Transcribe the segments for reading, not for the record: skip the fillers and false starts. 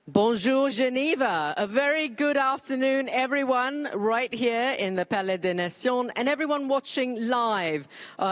Bonjour, Geneva. A very good afternoon, everyone, right here in the Palais des Nations, and everyone watching live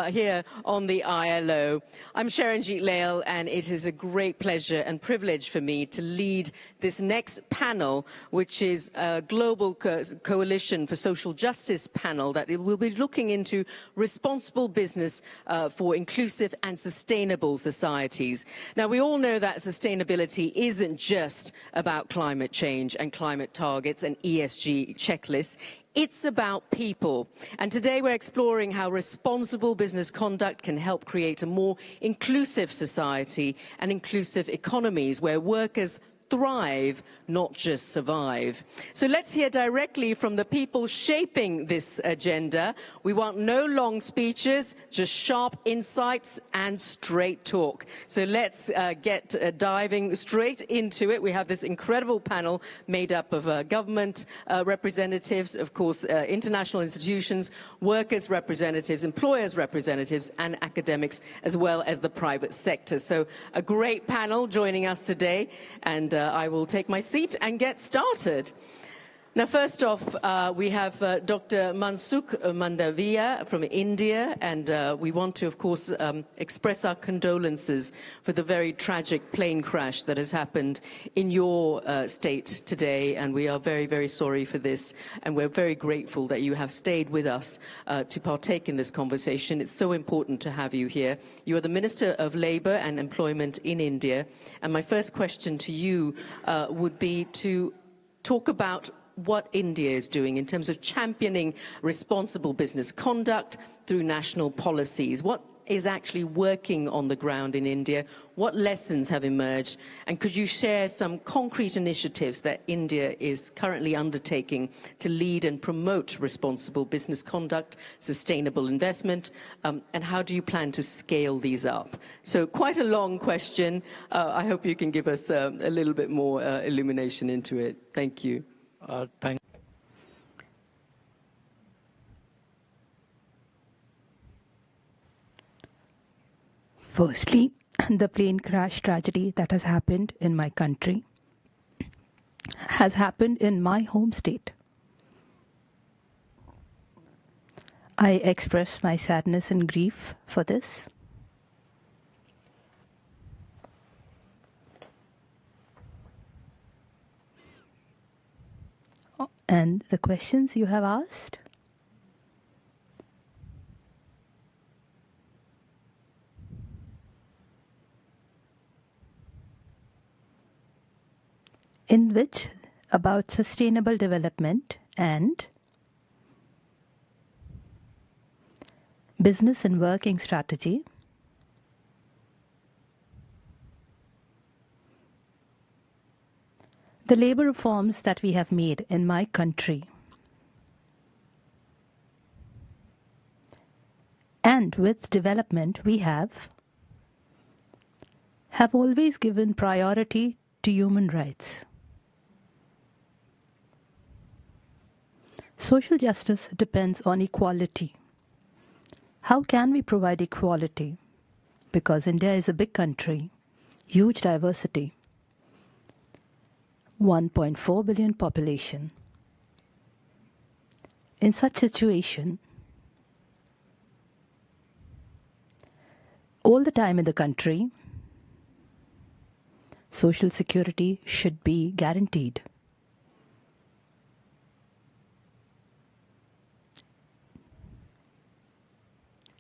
here on the ILO. I'm Sharanjit Lail, and it is a great pleasure and privilege for me to lead this next panel, which is a global coalition for social justice panel that will be looking into responsible business for inclusive and sustainable societies. Now, we all know that sustainability isn't just about climate change and climate targets and ESG checklists. It's about people. And today we're exploring how responsible business conduct can help create a more inclusive society and inclusive economies where workers thrive, not just survive. So let's hear directly from the people shaping this agenda. We want no long speeches, just sharp insights and straight talk. So let's get diving straight into it. We have this incredible panel made up of government representatives, of course, international institutions, workers' representatives, employers' representatives, and academics, as well as the private sector. So a great panel joining us today, and I will take my seat and get started. Now, first off, we have Dr. Mansukh Mandaviya from India, and we want to, of course, express our condolences for the very tragic plane crash that has happened in your state today, and we are very, very sorry for this, and we're very grateful that you have stayed with us to partake in this conversation. It's so important to have you here. You are the Minister of Labour and Employment in India, and my first question to you would be to talk about what India is doing in terms of championing responsible business conduct through national policies. What is actually working on the ground in India? What lessons have emerged? And could you share some concrete initiatives that India is currently undertaking to lead and promote responsible business conduct, sustainable investment, and how do you plan to scale these up? So quite a long question. I hope you can give us a little bit more illumination into it. Thank you. Firstly, the plane crash tragedy that has happened in my country has happened in my home state. I express my sadness and grief for this. And the questions you have asked? In which about sustainable development and business and working strategy, the labor reforms that we have made in my country, and with development we have always given priority to human rights. Social justice depends on equality. How can we provide equality? Because India is a big country, huge diversity, 1.4 billion population. In such situation, all the time in the country, social security should be guaranteed.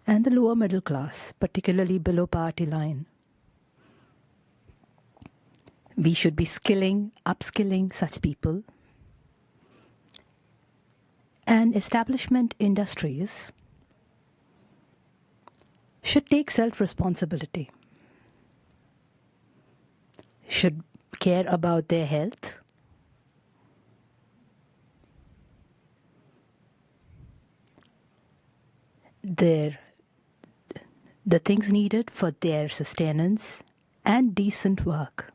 And the lower middle class, particularly below poverty line. We should be skilling, upskilling such people. And establishment industries should take self-responsibility, should care about their health, the things needed for their sustenance and decent work.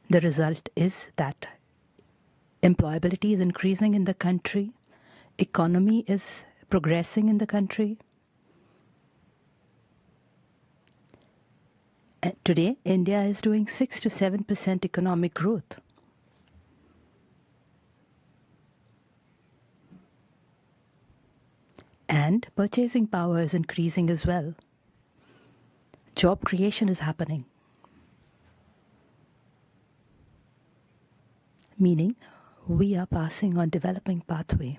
The result is that employability is increasing in the country, economy is progressing in the country, Today, India is doing 6 to 7% economic growth. And purchasing power is increasing as well. Job creation is happening. Meaning, we are passing on developing pathway.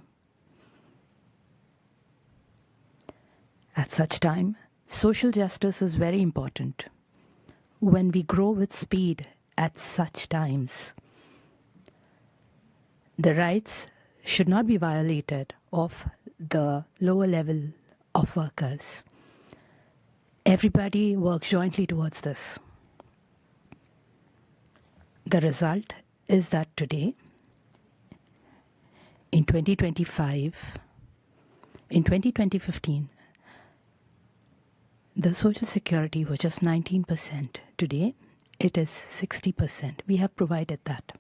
At such time, social justice is very important. When we grow with speed at such times, the rights should not be violated of the lower level of workers. Everybody works jointly towards this. The result is that today, in 2025, in 2015, the social security was just 19%. Today, it is 60%. We have provided that.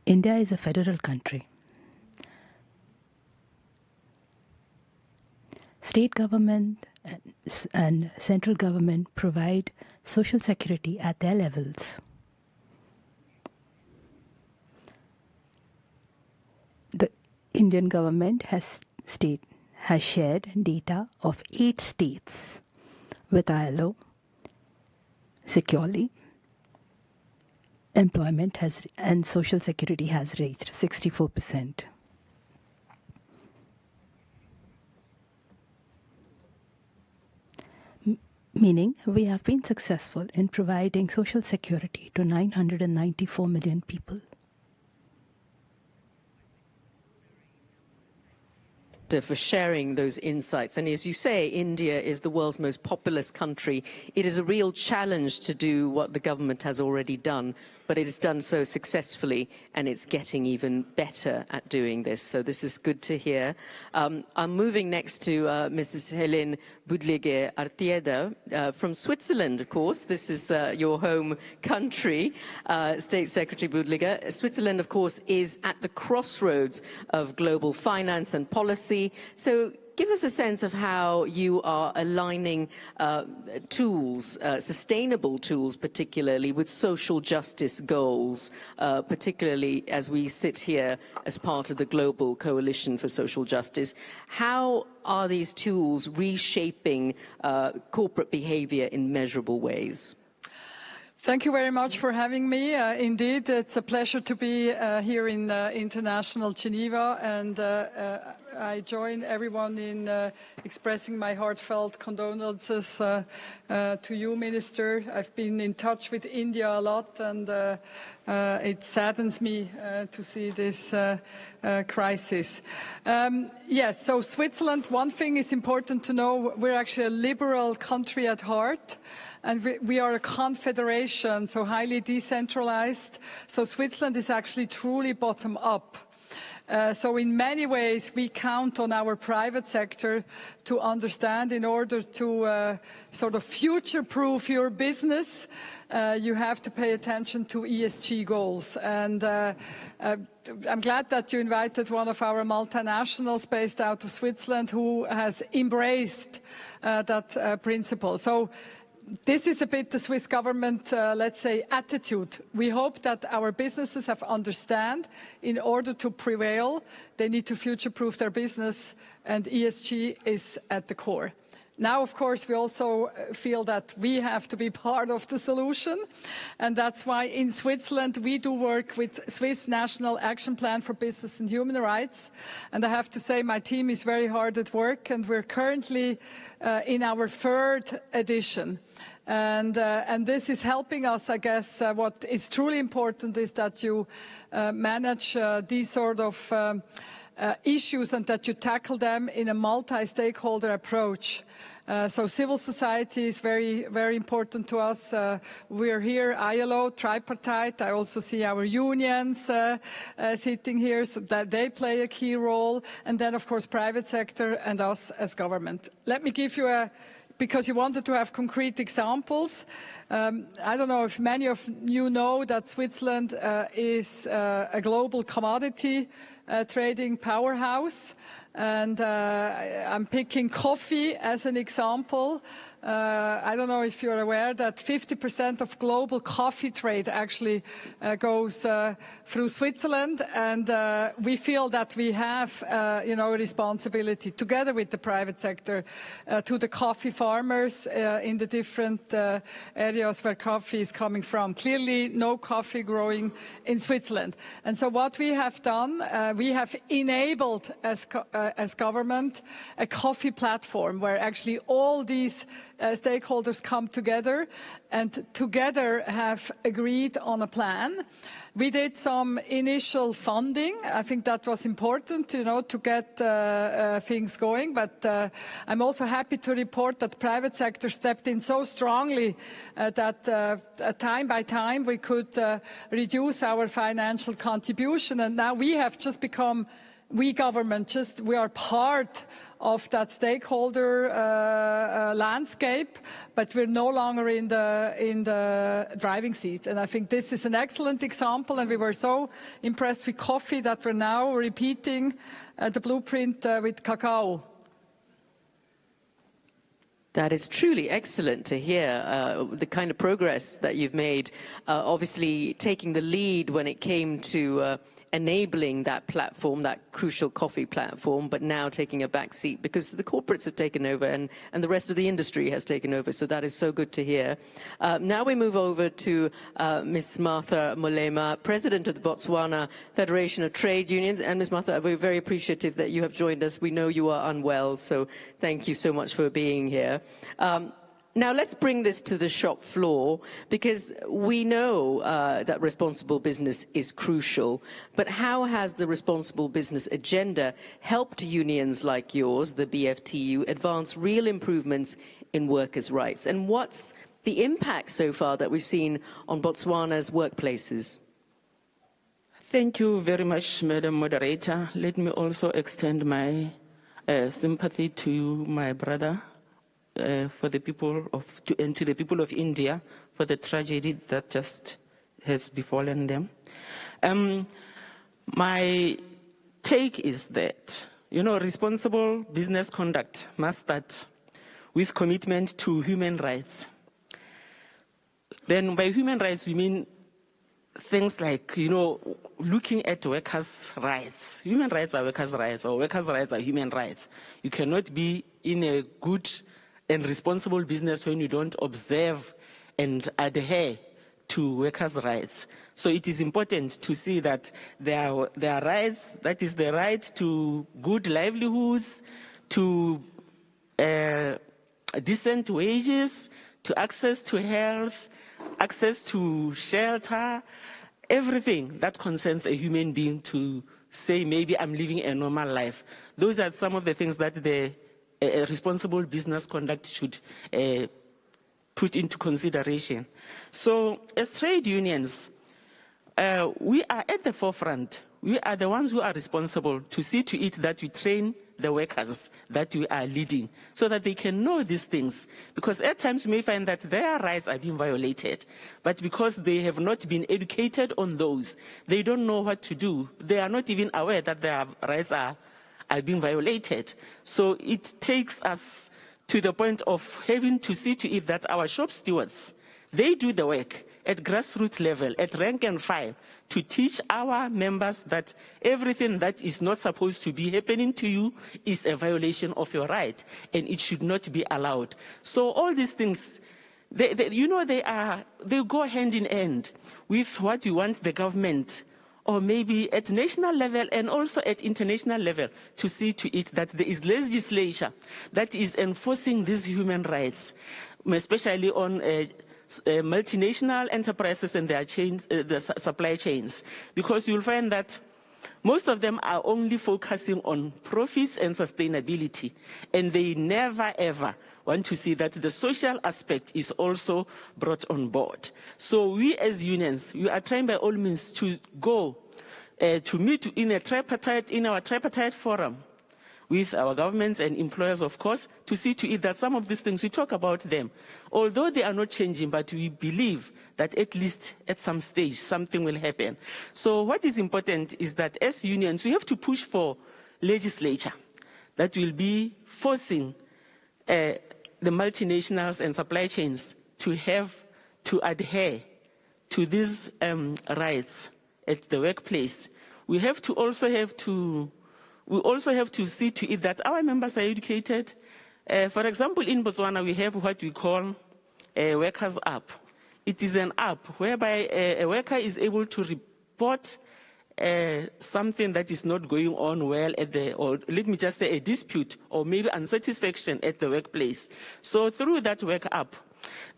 India is a federal country. State government and central government provide social security at their levels. The Indian government has shared data of 8 states with ILO securely. Employment and social security has reached 64%. Meaning we have been successful in providing social security to 994 million people. For sharing those insights. And as you say, India is the world's most populous country. It is a real challenge to do what the government has already done, but it has done so successfully, and it's getting even better at doing this. So this is good to hear. I'm moving next to Mrs. Helene Budelige Artieda from Switzerland, of course. This is your home country, State Secretary Budelige. Switzerland, of course, is at the crossroads of global finance and policy. So give us a sense of how you are aligning tools, sustainable tools particularly, with social justice goals, particularly as we sit here as part of the Global Coalition for Social Justice. How are these tools reshaping corporate behavior in measurable ways? Thank you very much for having me. Indeed, it's a pleasure to be here in international Geneva, and I join everyone in expressing my heartfelt condolences to you, Minister. I've been in touch with India a lot, and it saddens me to see this crisis. Yes, so Switzerland, one thing is important to know, we're actually a liberal country at heart. And we are a confederation, so highly decentralized. So Switzerland is actually truly bottom up. So in many ways, we count on our private sector to understand, in order to sort of future-proof your business, you have to pay attention to ESG goals. And I'm glad that you invited one of our multinationals based out of Switzerland who has embraced that principle. So this is a bit the Swiss government, let's say, attitude. We hope that our businesses have understand, in order to prevail, they need to future-proof their business, and ESG is at the core. Now, of course, we also feel that we have to be part of the solution. And that's why in Switzerland, we do work with Swiss National Action Plan for Business and Human Rights. And I have to say, my team is very hard at work, and we're currently in our 3rd edition. And this is helping us, I guess. What is truly important is that you manage these sort of issues, and that you tackle them in a multi-stakeholder approach. So civil society is very, very important to us. We're here, ILO, tripartite. I also see our unions sitting here, so that they play a key role. And then, of course, private sector and us as government. Let me give you because you wanted to have concrete examples. I don't know if many of you know that Switzerland is a global commodity trading powerhouse. And I'm picking coffee as an example. I don't know if you're aware that 50% of global coffee trade actually goes through Switzerland, and we feel that we have, a responsibility together with the private sector to the coffee farmers in the different areas where coffee is coming from. Clearly, no coffee growing in Switzerland, and so what we have done, we have enabled as government a coffee platform where actually all these stakeholders come together and together have agreed on a plan. We did some initial funding. I think that was important, to get things going. But I'm also happy to report that the private sector stepped in so strongly that time by time we could reduce our financial contribution. And now we have just become, we are part of that stakeholder landscape, but we're no longer in the driving seat. And I think this is an excellent example, and we were so impressed with coffee that we're now repeating the blueprint with cacao. That is truly excellent to hear, the kind of progress that you've made, obviously taking the lead when it came to enabling that platform, that crucial coffee platform, but now taking a back seat because the corporates have taken over and the rest of the industry has taken over. So that is so good to hear. Now we move over to Ms. Martha Molema, President of the Botswana Federation of Trade Unions. And Ms. Martha, we're very appreciative that you have joined us. We know you are unwell, so thank you so much for being here. Now let's bring this to the shop floor, because we know that responsible business is crucial, but how has the responsible business agenda helped unions like yours, the BFTU, advance real improvements in workers' rights? And what's the impact so far that we've seen on Botswana's workplaces? Thank you very much, Madam Moderator. Let me also extend my sympathy to my brother, for the people and to the people of India for the tragedy that just has befallen them. My take is that, responsible business conduct must start with commitment to human rights. Then by human rights, we mean things like, looking at workers' rights. Human rights are workers' rights, or workers' rights are human rights. You cannot be in a good and responsible business when you don't observe and adhere to workers' rights. So it is important to see that there are rights, that is the right to good livelihoods, to decent wages, to access to health, access to shelter, everything that concerns a human being to say, maybe I'm living a normal life. Those are some of the things that the responsible business conduct should put into consideration. So as trade unions, we are at the forefront. We are the ones who are responsible to see to it that we train the workers that we are leading so that they can know these things. Because at times you may find that their rights are being violated, but because they have not been educated on those, they don't know what to do. They are not even aware that their rights are being violated. So it takes us to the point of having to see to it that our shop stewards, they do the work at grassroots level, at rank and file, to teach our members that everything that is not supposed to be happening to you is a violation of your right, and it should not be allowed. So all these things, they go hand in hand with what you want the government, or maybe at national level and also at international level, to see to it that there is legislation that is enforcing these human rights, especially on multinational enterprises and their chains, the supply chains. Because you'll find that most of them are only focusing on profits and sustainability, and they never ever want to see that the social aspect is also brought on board. So we as unions, we are trying by all means to go to meet in our tripartite forum with our governments and employers, of course, to see to it that some of these things, we talk about them. Although they are not changing, but we believe that at least at some stage, something will happen. So what is important is that as unions, we have to push for legislature that will be forcing the multinationals and supply chains to have to adhere to these rights at the workplace. We also have to see to it that our members are educated. For example, in Botswana, we have what we call a workers' app. It is an app whereby a worker is able to report something that is not going on well or let me just say a dispute or maybe unsatisfaction at the workplace. So through that work app,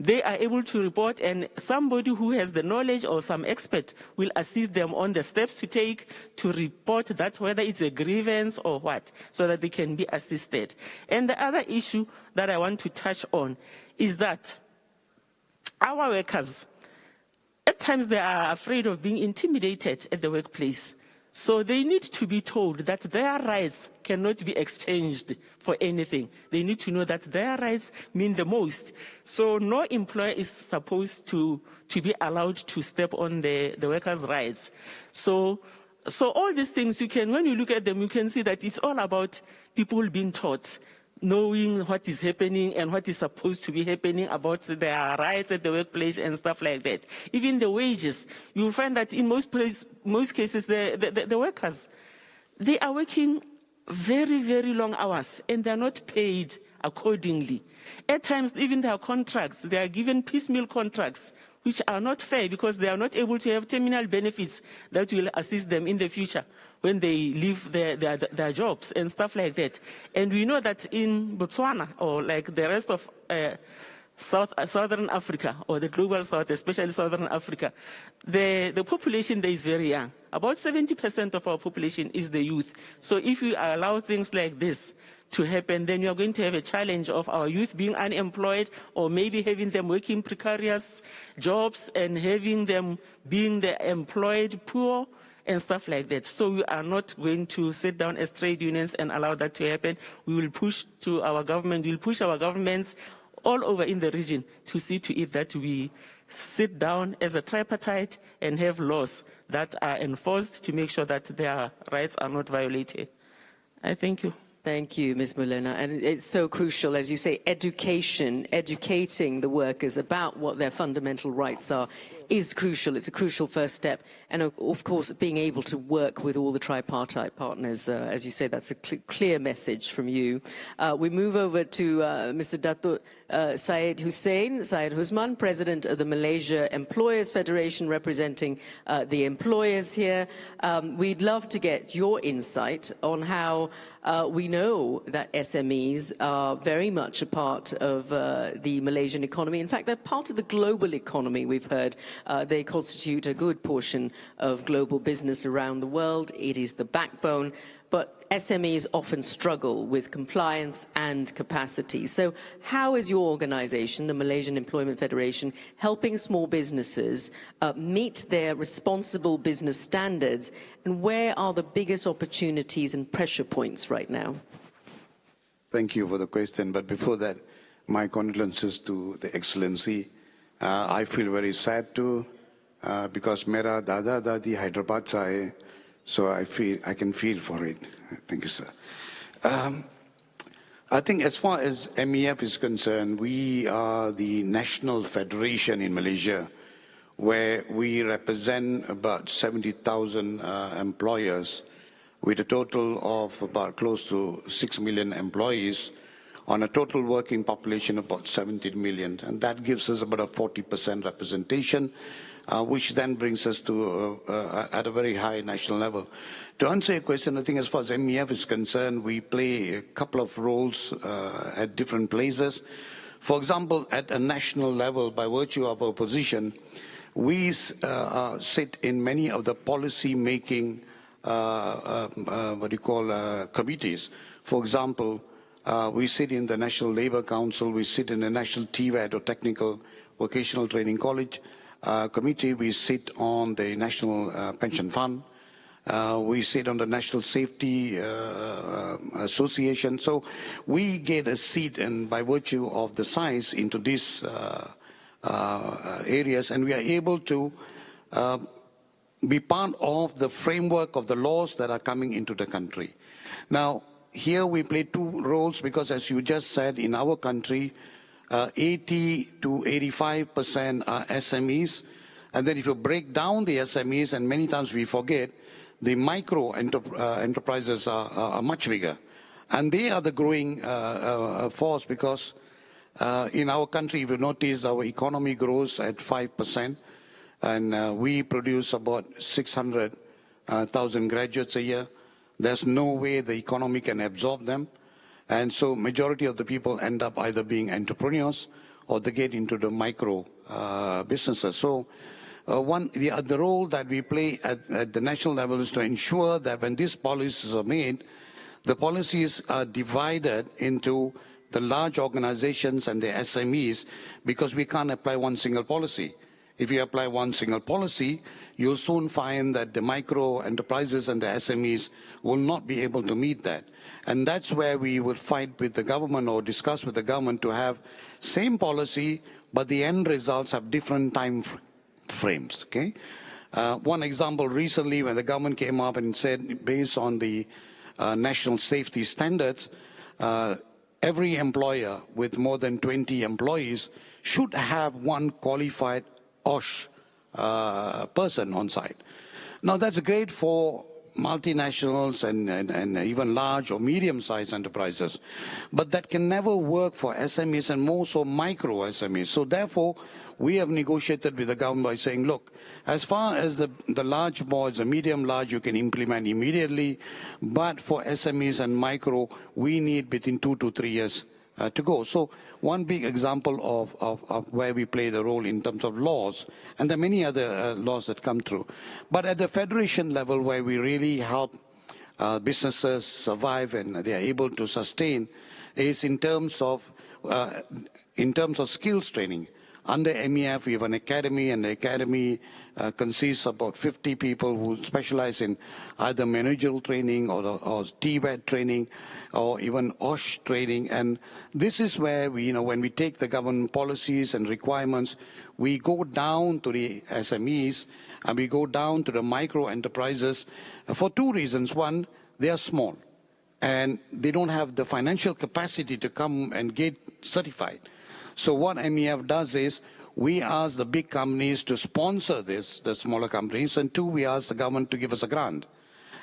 they are able to report, and somebody who has the knowledge or some expert will assist them on the steps to take to report that, whether it's a grievance or what, so that they can be assisted. And the other issue that I want to touch on is that our workers, at times they are afraid of being intimidated at the workplace. So they need to be told that their rights cannot be exchanged for anything. They need to know that their rights mean the most. So no employer is supposed to be allowed to step on the workers' rights. So all these things, when you look at them, you can see that it's all about people being taught, knowing what is happening and what is supposed to be happening about their rights at the workplace and stuff like that. Even the wages, you'll find that in most cases, the workers, they are working very, very long hours and they're not paid accordingly. At times, even their contracts, they are given piecemeal contracts, which are not fair because they are not able to have terminal benefits that will assist them in the future when they leave their jobs and stuff like that. And we know that in Botswana, or like the rest of Southern Africa, or the global South, especially Southern Africa, the population there is very young. About 70% of our population is the youth. So if you allow things like this to happen, then you are going to have a challenge of our youth being unemployed, or maybe having them working precarious jobs and having them being the employed poor and stuff like that. So we are not going to sit down as trade unions and allow that to happen. We will push to our government, we'll push our governments all over in the region to see to it that we sit down as a tripartite and have laws that are enforced to make sure that their rights are not violated. I thank you. Thank you, Ms. Molena. And it's so crucial, as you say, educating the workers about what their fundamental rights are is crucial. It's a crucial first step. And of course, being able to work with all the tripartite partners, as you say, that's a clear message from you. We move over to Mr. Dato Syed Husman, President of the Malaysia Employers Federation, representing the employers here. We'd love to get your insight on how we know that SMEs are very much a part of the Malaysian economy. In fact, they're part of the global economy, we've heard. They constitute a good portion of global business around the world. It is the backbone. But SMEs often struggle with compliance and capacity. So how is your organization, the Malaysian Employment Federation, helping small businesses meet their responsible business standards? And where are the biggest opportunities and pressure points right now? Thank you for the question. But before that, my condolences to the Excellency. I feel very sad too, because Mera Dada Dadi Hyderabad sa hai. So I can feel for it. Thank you, sir. I think as far as MEF is concerned, we are the national federation in Malaysia, where we represent about 70,000 employers with a total of about close to 6 million employees on a total working population of about 17 million. And that gives us about a 40% representation, which then brings us to at a very high national level. To answer your question, I think as far as MEF is concerned, we play a couple of roles at different places. For example, at a national level, by virtue of our position, we sit in many of the policy-making, committees. For example, we sit in the National Labour Council, we sit in the National TVET, or Technical Vocational Training College Committee, we sit on the National Pension Fund, We sit on the National Safety Association. So we get a seat, and by virtue of the size, into these areas, and we are able to be part of the framework of the laws that are coming into the country. Now, here we play two roles because, as you just said, in our country, 80 to 85% are SMEs. And then if you break down the SMEs, and many times we forget, the micro enterprises are much bigger. And they are the growing force because in our country, if you notice, our economy grows at 5%. And we produce about 600,000 graduates a year. There's no way the economy can absorb them. And so majority of the people end up either being entrepreneurs or they get into the micro businesses. So the role that we play at the national level is to ensure that when these policies are made, the policies are divided into the large organizations and the SMEs, because we can't apply one single policy. If you apply one single policy, you'll soon find that the micro enterprises and the SMEs will not be able to meet that. And that's where we would fight with the government or discuss with the government to have same policy, but the end results have different time frames. Okay? One example recently, when the government came up and said, based on the national safety standards, every employer with more than 20 employees should have one qualified OSH person on site. Now that's great for multinationals and even large or medium-sized enterprises, but that can never work for SMEs and more so micro SMEs. So therefore, we have negotiated with the government by saying, look, as far as the large boards, the medium large, you can implement immediately, but for SMEs and micro, we need between 2 to 3 years to go. So one big example of where we play the role in terms of laws, and there are many other laws that come through. But at the federation level, where we really help businesses survive and they are able to sustain, is in terms of skills training. Under MEF, we have an academy, and the academy consists of about 50 people who specialize in either managerial training or TVET training or even OSH training. And this is where we, when we take the government policies and requirements, we go down to the SMEs and we go down to the micro enterprises for two reasons. One, they are small and they don't have the financial capacity to come and get certified. So what MEF does is we ask the big companies to sponsor this, the smaller companies, and two, we ask the government to give us a grant.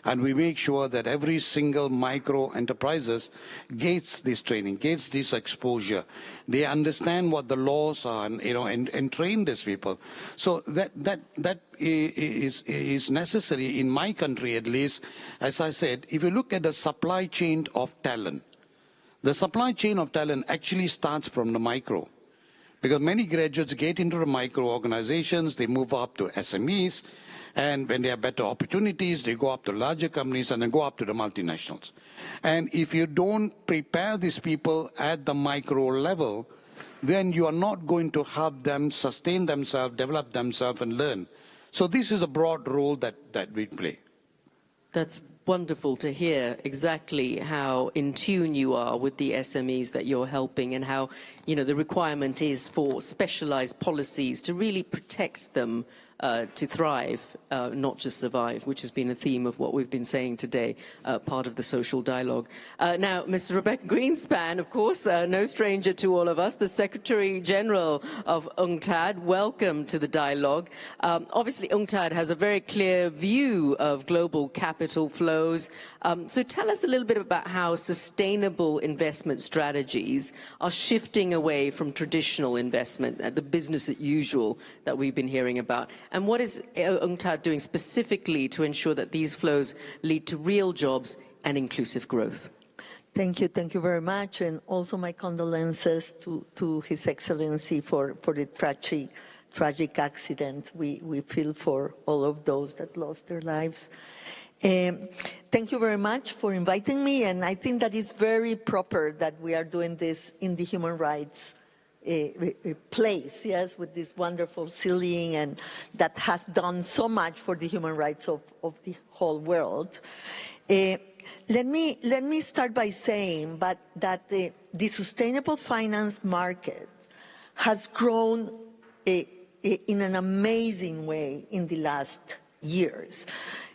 And we make sure that every single micro enterprises gets this training, gets this exposure. They understand what the laws are, and train these people. So that is necessary in my country, at least. As I said, if you look at the supply chain of talent, the supply chain of talent actually starts from the micro, because many graduates get into the micro organizations, they move up to SMEs, and when they have better opportunities, they go up to larger companies and then go up to the multinationals. And if you don't prepare these people at the micro level, then you are not going to help them sustain themselves, develop themselves, and learn. So this is a broad role that we play. That's wonderful to hear exactly how in tune you are with the SMEs that you're helping, and how, the requirement is for specialized policies to really protect them to thrive, not just survive, which has been a theme of what we've been saying today, part of the social dialogue. Now, Ms. Rebecca Greenspan, of course, no stranger to all of us, the Secretary General of UNCTAD, welcome to the dialogue. Obviously, UNCTAD has a very clear view of global capital flows. So tell us a little bit about how sustainable investment strategies are shifting away from traditional investment, the business as usual that we've been hearing about. And what is UNCTAD doing specifically to ensure that these flows lead to real jobs and inclusive growth? Thank you very much, and also my condolences to His Excellency for the tragic accident. We feel for all of those that lost their lives. Thank you very much for inviting me, and I think that is very proper that we are doing this in the human rights place, yes, with this wonderful ceiling, and that has done so much for the human rights of the whole world. Let me start by saying that the sustainable finance market has grown in an amazing way in the last years,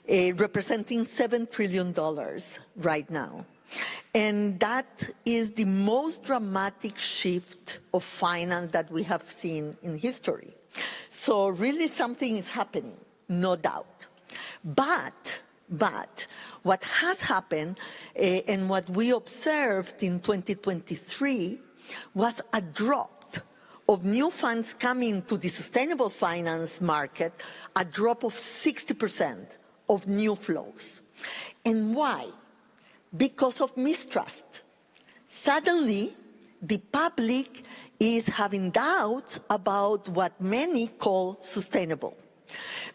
representing $7 trillion right now. And that is the most dramatic shift of finance that we have seen in history. So really something is happening, no doubt. But what has happened and what we observed in 2023 was a drop of new funds coming to the sustainable finance market, a drop of 60% of new flows. And why? Because of mistrust. Suddenly, the public is having doubts about what many call sustainable,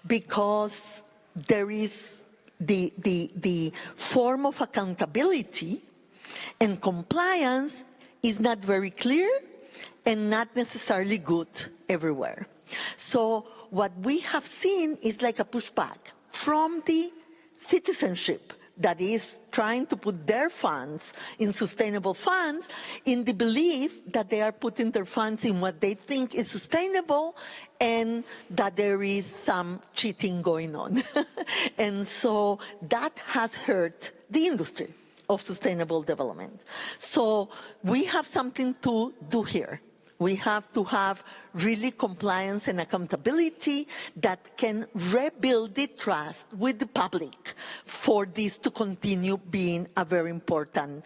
because there is the form of accountability and compliance is not very clear and not necessarily good everywhere. So what we have seen is like a pushback from the citizenship that is trying to put their funds in sustainable funds in the belief that they are putting their funds in what they think is sustainable and that there is some cheating going on. And so that has hurt the industry of sustainable development. So we have something to do here. We have to have really compliance and accountability that can rebuild the trust with the public for this to continue being a very important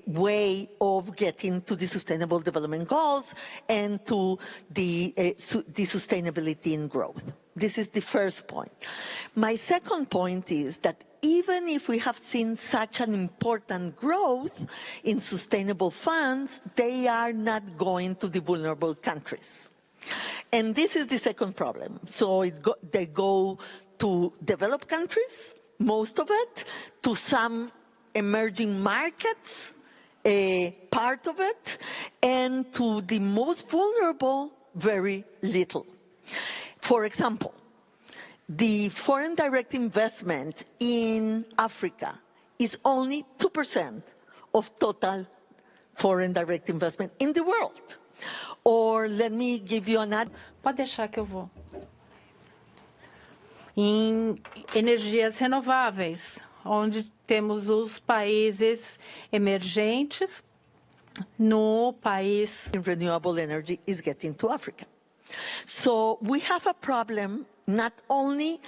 way of getting to the Sustainable Development Goals and to the sustainability in growth. This is the first point. My second point is that even if we have seen such an important growth in sustainable funds, they are not going to the vulnerable countries. And this is the second problem. So they go to developed countries, most of it, to some emerging markets, a part of it, and to the most vulnerable, very little. For example, the foreign direct investment in Africa is only 2% of total foreign direct investment in the world. Or let me give you another. Pode deixar que eu vou. Em energias renováveis, onde temos os países emergentes no país. Renewable energy is getting to Africa. So we have a problem not only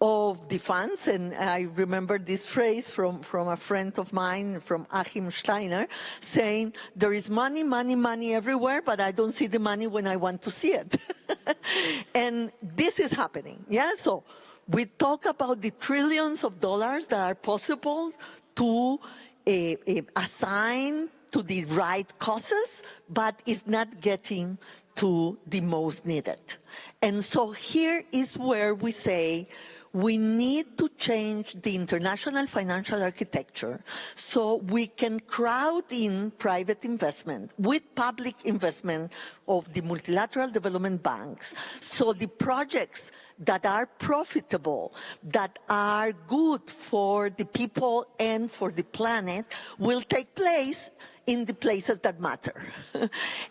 of the funds, and I remember this phrase from a friend of mine, from Achim Steiner, saying, there is money, money, money everywhere, but I don't see the money when I want to see it. And this is happening, yeah? So we talk about the trillions of dollars that are possible to assign to the right causes, but it's not getting to the most needed. And so here is where we say we need to change the international financial architecture so we can crowd in private investment with public investment of the multilateral development banks, so the projects that are profitable, that are good for the people and for the planet will take place in the places that matter.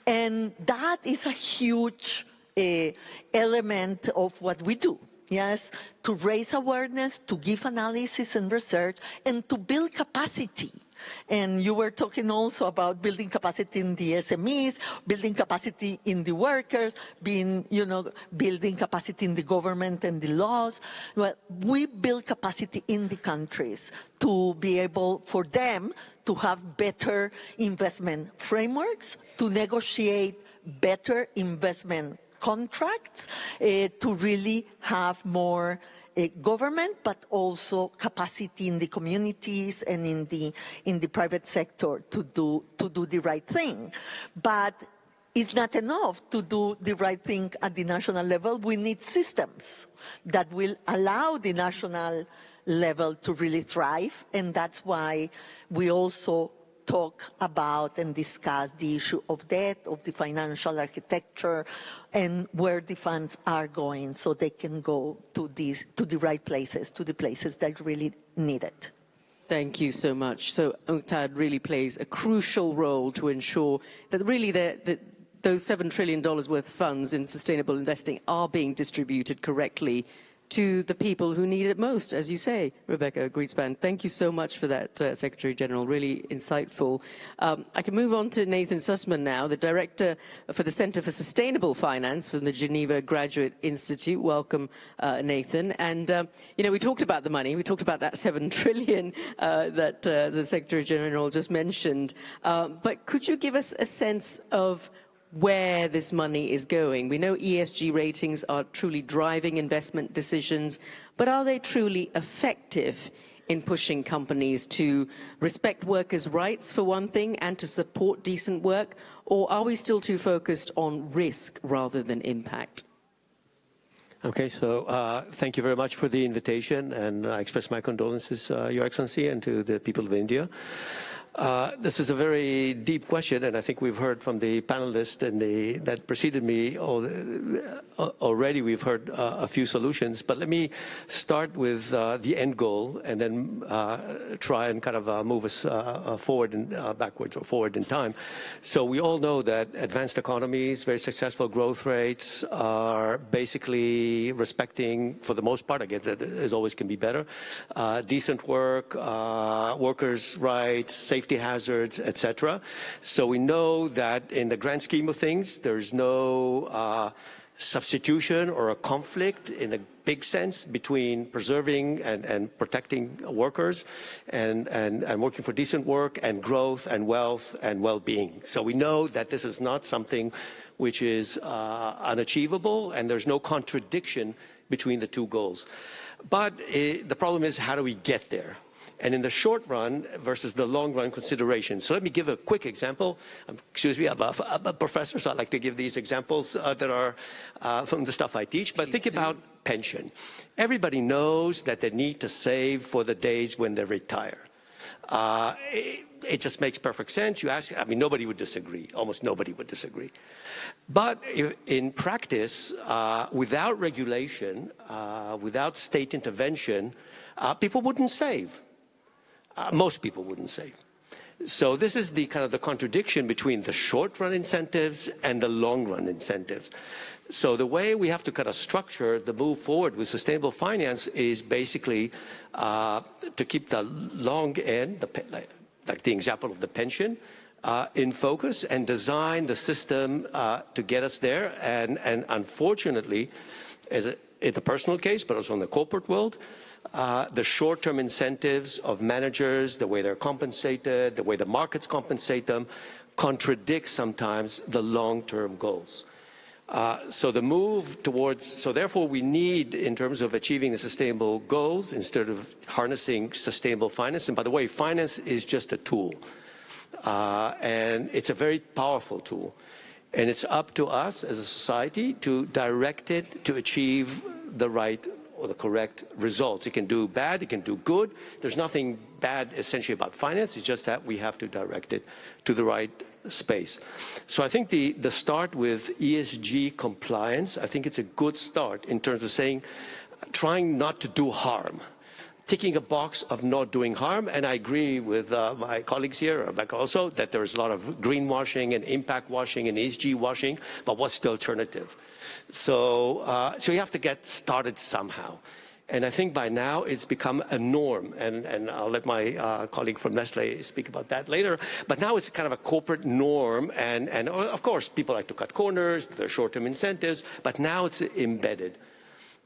And that is a huge element of what we do. Yes, to raise awareness, to give analysis and research, and to build capacity. And you were talking also about building capacity in the SMEs, building capacity in the workers, building capacity in the government and the laws. Well, we build capacity in the countries to be able for them to have better investment frameworks, to negotiate better investment contracts, to really have more government, but also capacity in the communities and in the private sector to do the right thing. But it's not enough to do the right thing at the national level. We need systems that will allow the national level to really thrive, and that's why we also talk about and discuss the issue of debt, of the financial architecture, and where the funds are going so they can go to the right places, to the places that really need it. Thank you so much. So UNCTAD really plays a crucial role to ensure that really those $7 trillion worth of funds in sustainable investing are being distributed correctly to the people who need it most, as you say, Rebecca Grietspan. Thank you so much for that, Secretary General, really insightful. I can move on to Nathan Sussman now, the Director for the Center for Sustainable Finance from the Geneva Graduate Institute. Welcome, Nathan. And, you know, we talked about the money. We talked about that $7 trillion that the Secretary General just mentioned. But could you give us a sense of where this money is going? We know ESG ratings are truly driving investment decisions, but are they truly effective in pushing companies to respect workers' rights, for one thing, and to support decent work? Or are we still too focused on risk rather than impact? Okay, so thank you very much for the invitation, and I express my condolences, Your Excellency, and to the people of India. This is a very deep question, and I think we've heard from the panelists and that preceded me already. We've heard a few solutions, but let me start with the end goal and then try and kind of move us forward and backwards or forward in time. So we all know that advanced economies, very successful growth rates are basically respecting, for the most part, again, that as always can be better, decent work, workers' rights, safety hazards, etc. So we know that in the grand scheme of things, there's no substitution or a conflict in a big sense between preserving and protecting workers and working for decent work and growth and wealth and well-being. So we know that this is not something which is unachievable, and there's no contradiction between the two goals. But the problem is, how do we get there? And in the short run versus the long run consideration. So let me give a quick example. Excuse me, I'm a professor, so I like to give these examples that are from the stuff I teach. But think about pension. Everybody knows that they need to save for the days when they retire. It just makes perfect sense. You ask, I mean, nobody would disagree. Almost nobody would disagree. But in practice, without regulation, without state intervention, people wouldn't save. Most people wouldn't save. So this is the kind of the contradiction between the short-run incentives and the long-run incentives. So the way we have to kind of structure the move forward with sustainable finance is basically to keep the long end, like the example of the pension, in focus and design the system to get us there. And unfortunately, in the personal case, but also in the corporate world, the short-term incentives of managers, the way they're compensated, the way the markets compensate them, contradict sometimes the long-term goals. So the move towards, so therefore we need, in terms of achieving the sustainable goals, instead of harnessing sustainable finance, and by the way, finance is just a tool, and it's a very powerful tool. And it's up to us as a society to direct it to achieve the right or the correct results. It can do bad, it can do good. There's nothing bad essentially about finance. It's just that we have to direct it to the right space. So I think the start with ESG compliance, I think it's a good start in terms of saying, trying not to do harm, ticking a box of not doing harm. And I agree with my colleagues here, Rebecca also, that there's a lot of greenwashing and impact washing and ESG washing, but what's the alternative? So you have to get started somehow. And I think by now it's become a norm, and I'll let my colleague from Nestle speak about that later, but now it's kind of a corporate norm, and of course people like to cut corners, there are short-term incentives, but now it's embedded.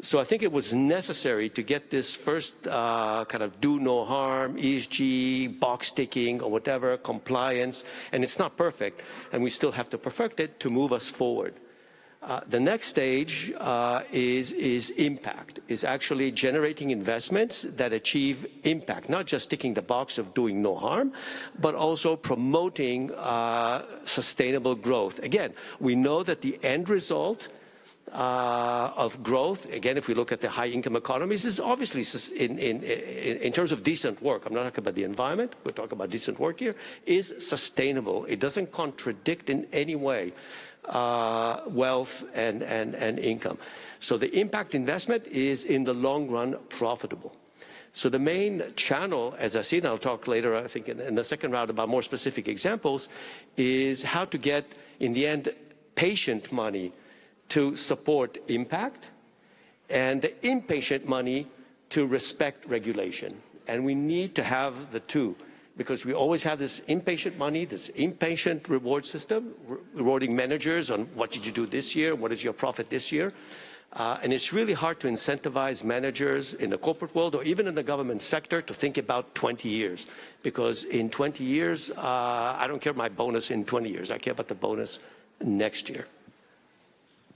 So I think it was necessary to get this first kind of do no harm, ESG, box ticking or whatever, compliance, and it's not perfect, and we still have to perfect it to move us forward. The next stage is impact, is actually generating investments that achieve impact, not just ticking the box of doing no harm, but also promoting sustainable growth. Again, we know that the end result of growth, again, if we look at the high-income economies, is obviously in terms of decent work. I'm not talking about the environment. We're talking about decent work here. Is sustainable. It doesn't contradict in any way wealth and income. So the impact investment is, in the long run, profitable. So the main channel, as I see, and I'll talk later, I think, in the second round about more specific examples, is how to get, in the end, patient money to support impact, and the impatient money to respect regulation. And we need to have the two, because we always have this impatient money, this impatient reward system, rewarding managers on what did you do this year, what is your profit this year. And it's really hard to incentivize managers in the corporate world or even in the government sector to think about 20 years. Because in 20 years, I don't care my bonus in 20 years. I care about the bonus next year.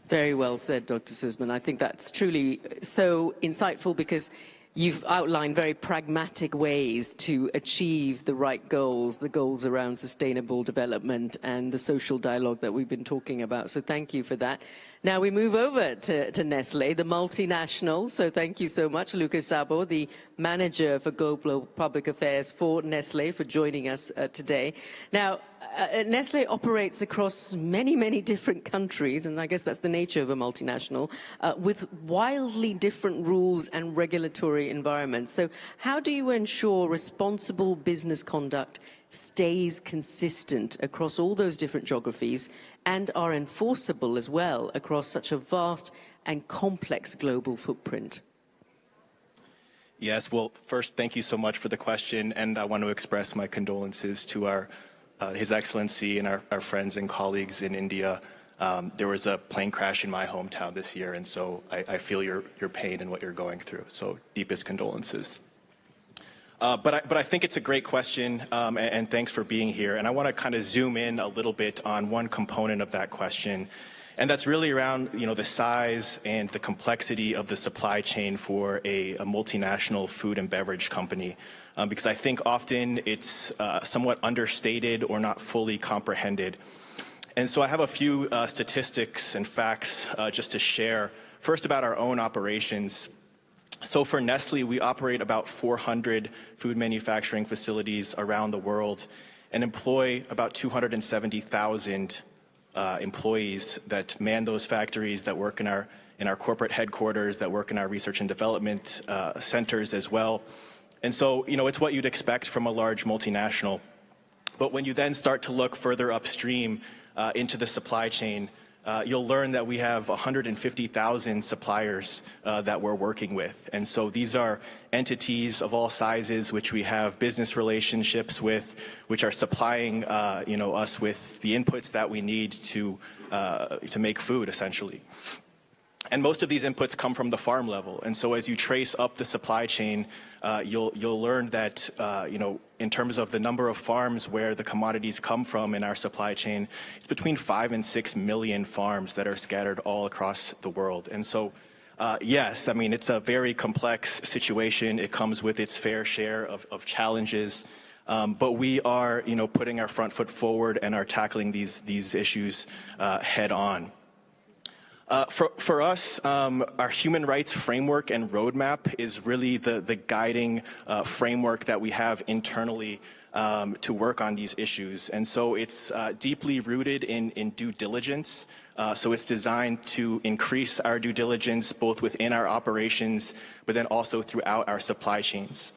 Very well said, Dr. Sussman. I think that's truly so insightful, because you've outlined very pragmatic ways to achieve the right goals, the goals around sustainable development and the social dialogue that we've been talking about. So thank you for that. Now we move over to Nestlé, the multinational. So thank you so much, Lucas Sabo, the Manager for Global Public Affairs for Nestlé, for joining us today. Now, Nestlé operates across many, many different countries, and I guess that's the nature of a multinational, with wildly different rules and regulatory environments. So how do you ensure responsible business conduct stays consistent across all those different geographies and are enforceable as well across such a vast and complex global footprint? Yes, well, first, thank you so much for the question, and I want to express my condolences to His Excellency and our friends and colleagues in India. There was a plane crash in my hometown this year, and so I feel your pain and what you're going through, so deepest condolences. But I think it's a great question, and thanks for being here. And I want to kind of zoom in a little bit on one component of that question, and that's really around, the size and the complexity of the supply chain for a multinational food and beverage company, because I think often it's somewhat understated or not fully comprehended. And so I have a few statistics and facts just to share. First, about our own operations. So for Nestlé, we operate about 400 food manufacturing facilities around the world and employ about 270,000 employees that man those factories, that work in our corporate headquarters, that work in our research and development centers as well. And so, it's what you'd expect from a large multinational. But when you then start to look further upstream into the supply chain, you'll learn that we have 150,000 suppliers that we're working with. And so these are entities of all sizes which we have business relationships with, which are supplying us with the inputs that we need to make food, essentially. And most of these inputs come from the farm level. And so as you trace up the supply chain, you'll learn that, in terms of the number of farms where the commodities come from in our supply chain, it's between 5 and 6 million farms that are scattered all across the world. And so, yes, it's a very complex situation. It comes with its fair share of challenges. But we are, putting our front foot forward and are tackling these issues head on. For us, our human rights framework and roadmap is really the guiding framework that we have internally to work on these issues. And so it's deeply rooted in due diligence. So it's designed to increase our due diligence both within our operations, but then also throughout our supply chains.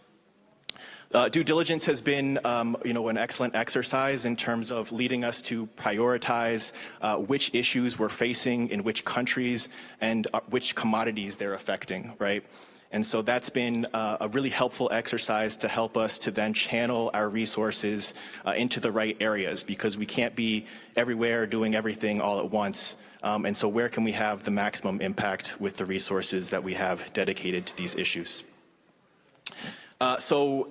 Due diligence has been, an excellent exercise in terms of leading us to prioritize which issues we're facing in which countries and which commodities they're affecting, right? And so that's been a really helpful exercise to help us to then channel our resources into the right areas, because we can't be everywhere doing everything all at once. And so where can we have the maximum impact with the resources that we have dedicated to these issues? So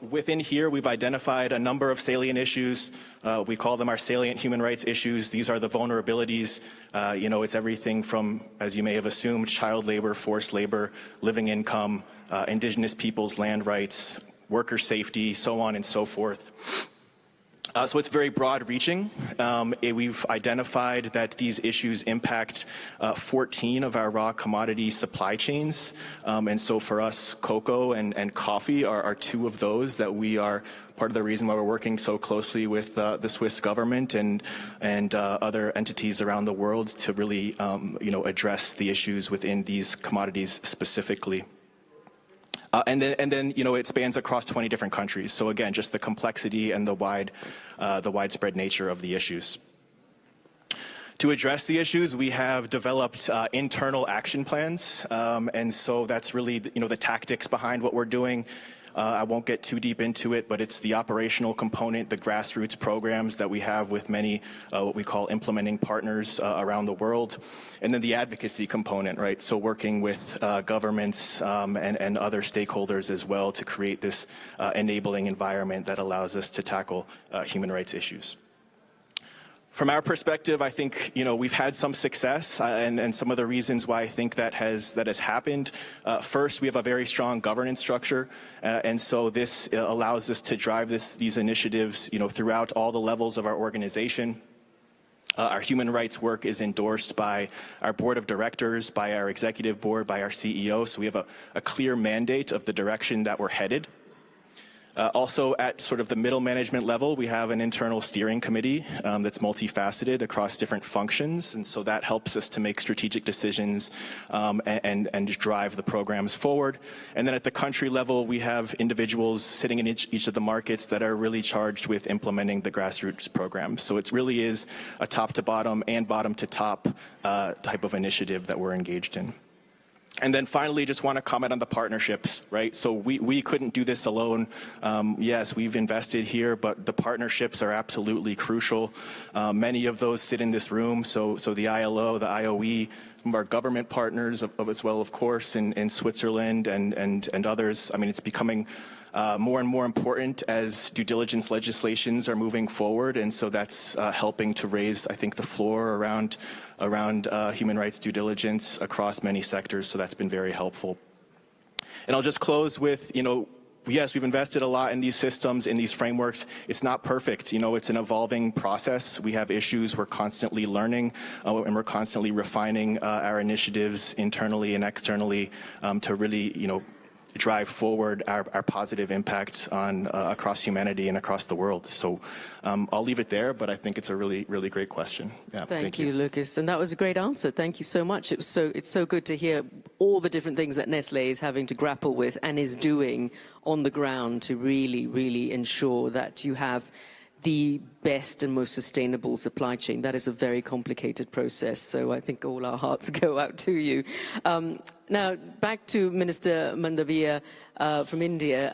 within here, we've identified a number of salient issues. We call them our salient human rights issues. These are the vulnerabilities. It's everything from, as you may have assumed, child labor, forced labor, living income, indigenous peoples' land rights, worker safety, so on and so forth. So it's very broad-reaching. We've identified that these issues impact 14 of our raw commodity supply chains. And so for us, cocoa and coffee are two of those that we are part of the reason why we're working so closely with the Swiss government and other entities around the world to really address the issues within these commodities specifically. And then, it spans across 20 different countries. So again, just the complexity and the widespread nature of the issues. To address the issues, we have developed internal action plans. And so that's really, the tactics behind what we're doing. I won't get too deep into it, but it's the operational component, the grassroots programs that we have with many what we call implementing partners around the world. And then the advocacy component, right? So working with governments and other stakeholders as well to create this enabling environment that allows us to tackle human rights issues. From our perspective, I think we've had some success, and some of the reasons why I think that has happened. First, we have a very strong governance structure, and so this allows us to drive these initiatives, throughout all the levels of our organization. Our human rights work is endorsed by our board of directors, by our executive board, by our CEO. So we have a clear mandate of the direction that we're headed. Also, at sort of the middle management level, we have an internal steering committee that's multifaceted across different functions, and so that helps us to make strategic decisions and drive the programs forward. And then at the country level, we have individuals sitting in each of the markets that are really charged with implementing the grassroots programs. So it really is a top-to-bottom and bottom-to-top type of initiative that we're engaged in. And then finally, just want to comment on the partnerships, right? So we couldn't do this alone. Yes, we've invested here, but the partnerships are absolutely crucial. Many of those sit in this room. So the ILO, the IOE, some of our government partners as well, of course, in Switzerland and others. I mean, it's becoming more and more important as due diligence legislations are moving forward, and so that's helping to raise, I think, the floor around human rights due diligence across many sectors, so that's been very helpful. And I'll just close with, yes, we've invested a lot in these systems, in these frameworks. It's not perfect. It's an evolving process. We have issues. We're constantly learning, and we're constantly refining our initiatives internally and externally to really, drive forward our positive impact on across humanity and across the world. So I'll leave it there, but I think it's a really, really great question. Yeah, thank you, Lucas. And that was a great answer. Thank you so much. It's so good to hear all the different things that Nestlé is having to grapple with and is doing on the ground to really, really ensure that you have the best and most sustainable supply chain. That is a very complicated process, so I think all our hearts go out to you. Now, back to Minister Mandavia from India.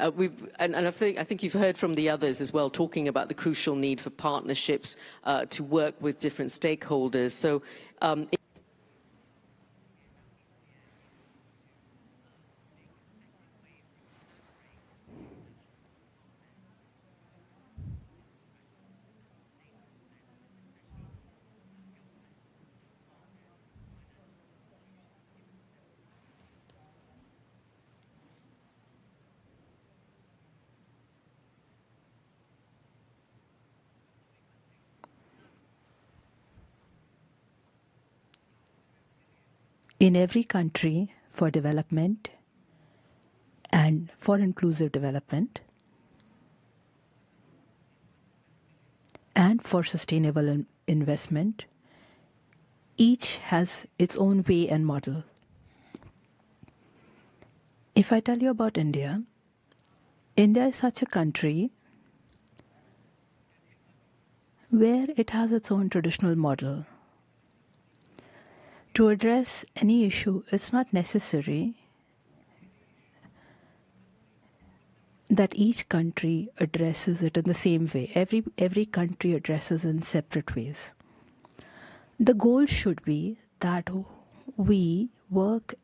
I think you've heard from the others as well, talking about the crucial need for partnerships to work with different stakeholders. So. In every country, for development and for inclusive development and for sustainable investment, each has its own way and model. If I tell you about India, India is such a country where it has its own traditional model. To address any issue, it's not necessary that each country addresses it in the same way. Every country addresses it in separate ways. The goal should be that we work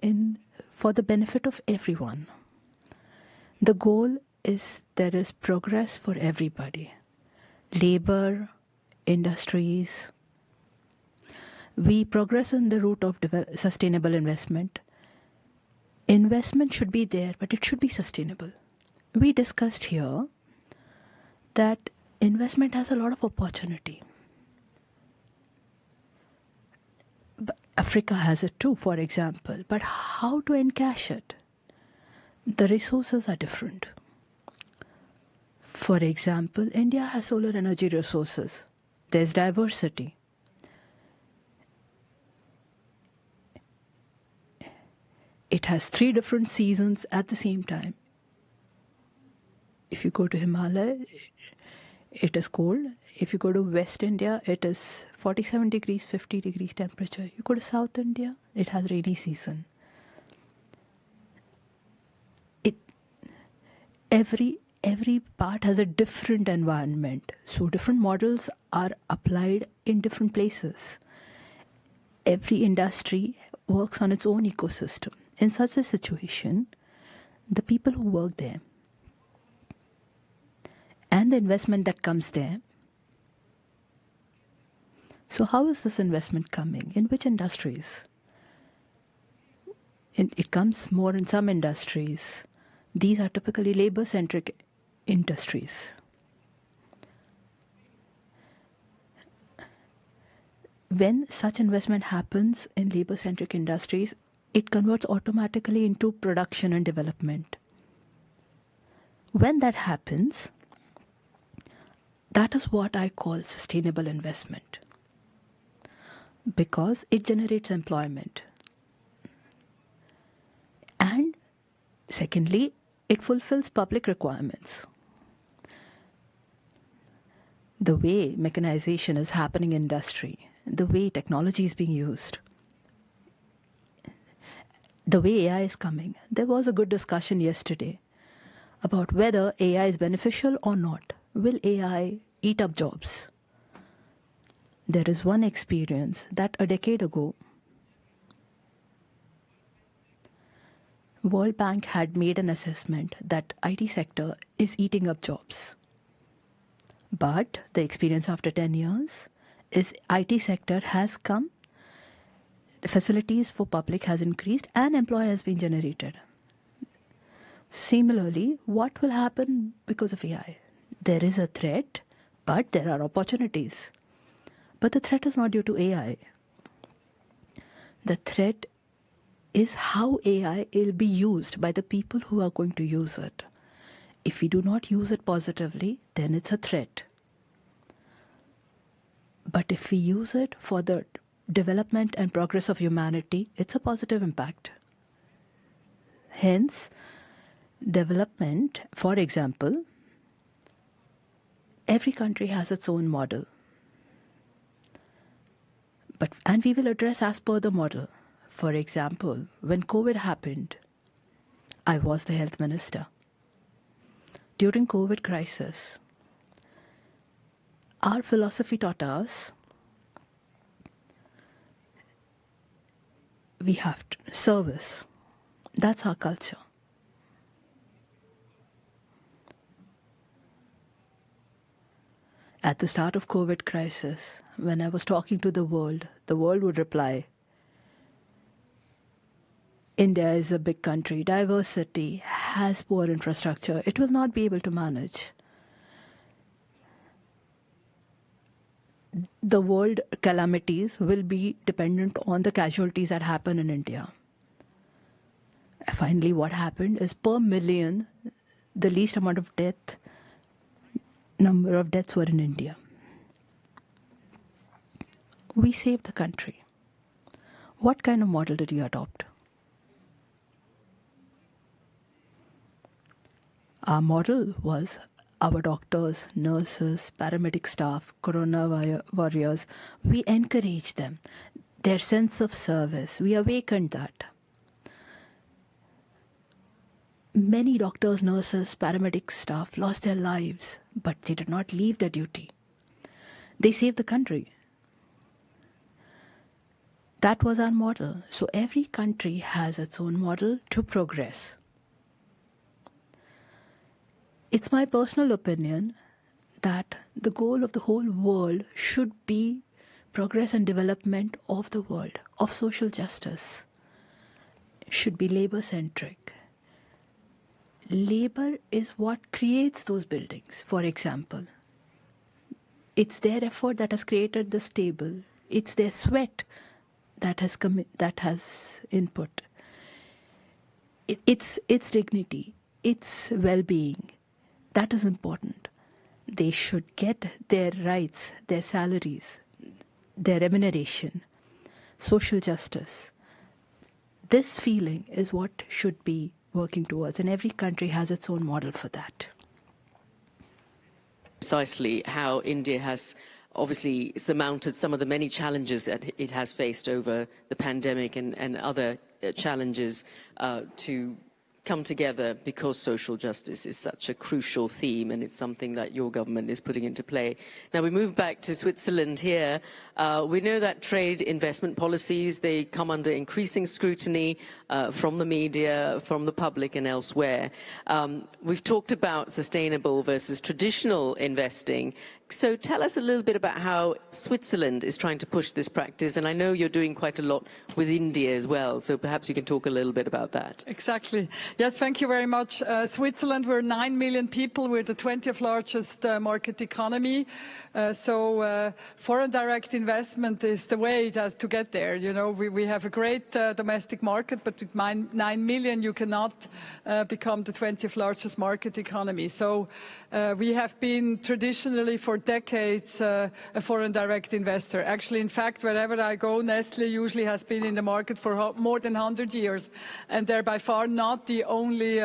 for the benefit of everyone. The goal is there is progress for everybody. Labor, industries. We progress in the route of sustainable investment. Investment should be there, but it should be sustainable. We discussed here that investment has a lot of opportunity. But Africa has it too, for example. But how to encash it? The resources are different. For example, India has solar energy resources. There's diversity. It has 3 different seasons at the same time. If you go to Himalaya, it is cold. If you go to West India, it is 47 degrees, 50 degrees temperature. You go to South India, it has rainy season. Every part has a different environment. So different models are applied in different places. Every industry works on its own ecosystem. In such a situation, the people who work there and the investment that comes there. So how is this investment coming? In which industries? It comes more in some industries. These are typically labor-centric industries. When such investment happens in labor-centric industries, it converts automatically into production and development. When that happens, that is what I call sustainable investment, because it generates employment. And secondly, it fulfills public requirements. The way mechanization is happening in industry, the way technology is being used, the way AI is coming. There was a good discussion yesterday about whether AI is beneficial or not. Will AI eat up jobs? There is one experience that a decade ago, World Bank had made an assessment that IT sector is eating up jobs. But the experience after 10 years is IT sector has come, facilities for public has increased, and employ has been generated. Similarly, what will happen because of AI? There is a threat, but there are opportunities. But the threat is not due to AI. The threat is how AI will be used by the people who are going to use it. If we do not use it positively, then it's a threat. But if we use it for the development and progress of humanity, it's a positive impact. Hence, development, for example, every country has its own model. And we will address as per the model. For example, when COVID happened, I was the health minister. During COVID crisis, our philosophy taught us we have service. That's our culture. At the start of COVID crisis, when I was talking to the world would reply, India is a big country, diversity, has poor infrastructure, it will not be able to manage. The world calamities will be dependent on the casualties that happen in India. Finally, what happened is per million, the least amount of number of deaths were in India. We saved the country. What kind of model did you adopt? Our model was our doctors, nurses, paramedic staff, corona warriors. We encouraged them, their sense of service. We awakened that. Many doctors, nurses, paramedic staff lost their lives, but they did not leave their duty. They saved the country. That was our model. So every country has its own model to progress. It's my personal opinion that the goal of the whole world should be progress and development of the world, of social justice. It should be labor-centric. Labor is what creates those buildings, for example. It's their effort that has created this table. It's their sweat that has input. It's dignity, its well-being. That is important. They should get their rights, their salaries, their remuneration, social justice. This feeling is what should be working towards, and every country has its own model for that. Precisely how India has obviously surmounted some of the many challenges that it has faced over the pandemic and other challenges to come together, because social justice is such a crucial theme, and it's something that your government is putting into play. Now we move back to Switzerland here. We know that trade investment policies, they come under increasing scrutiny from the media, from the public and elsewhere. We've talked about sustainable versus traditional investing. So tell us a little bit about how Switzerland is trying to push this practice. And I know you're doing quite a lot with India as well. So perhaps you can talk a little bit about that. Exactly. Yes, thank you very much. Switzerland, we're 9 million people. We're the 20th largest market economy. So foreign direct investment is the way to get there. You know, we have a great domestic market, but with 9 million, you cannot become the 20th largest market economy. So we have been traditionally for decades a foreign direct investor. Actually, in fact, wherever I go, Nestle usually has been in the market for more than 100 years, and they're by far not the only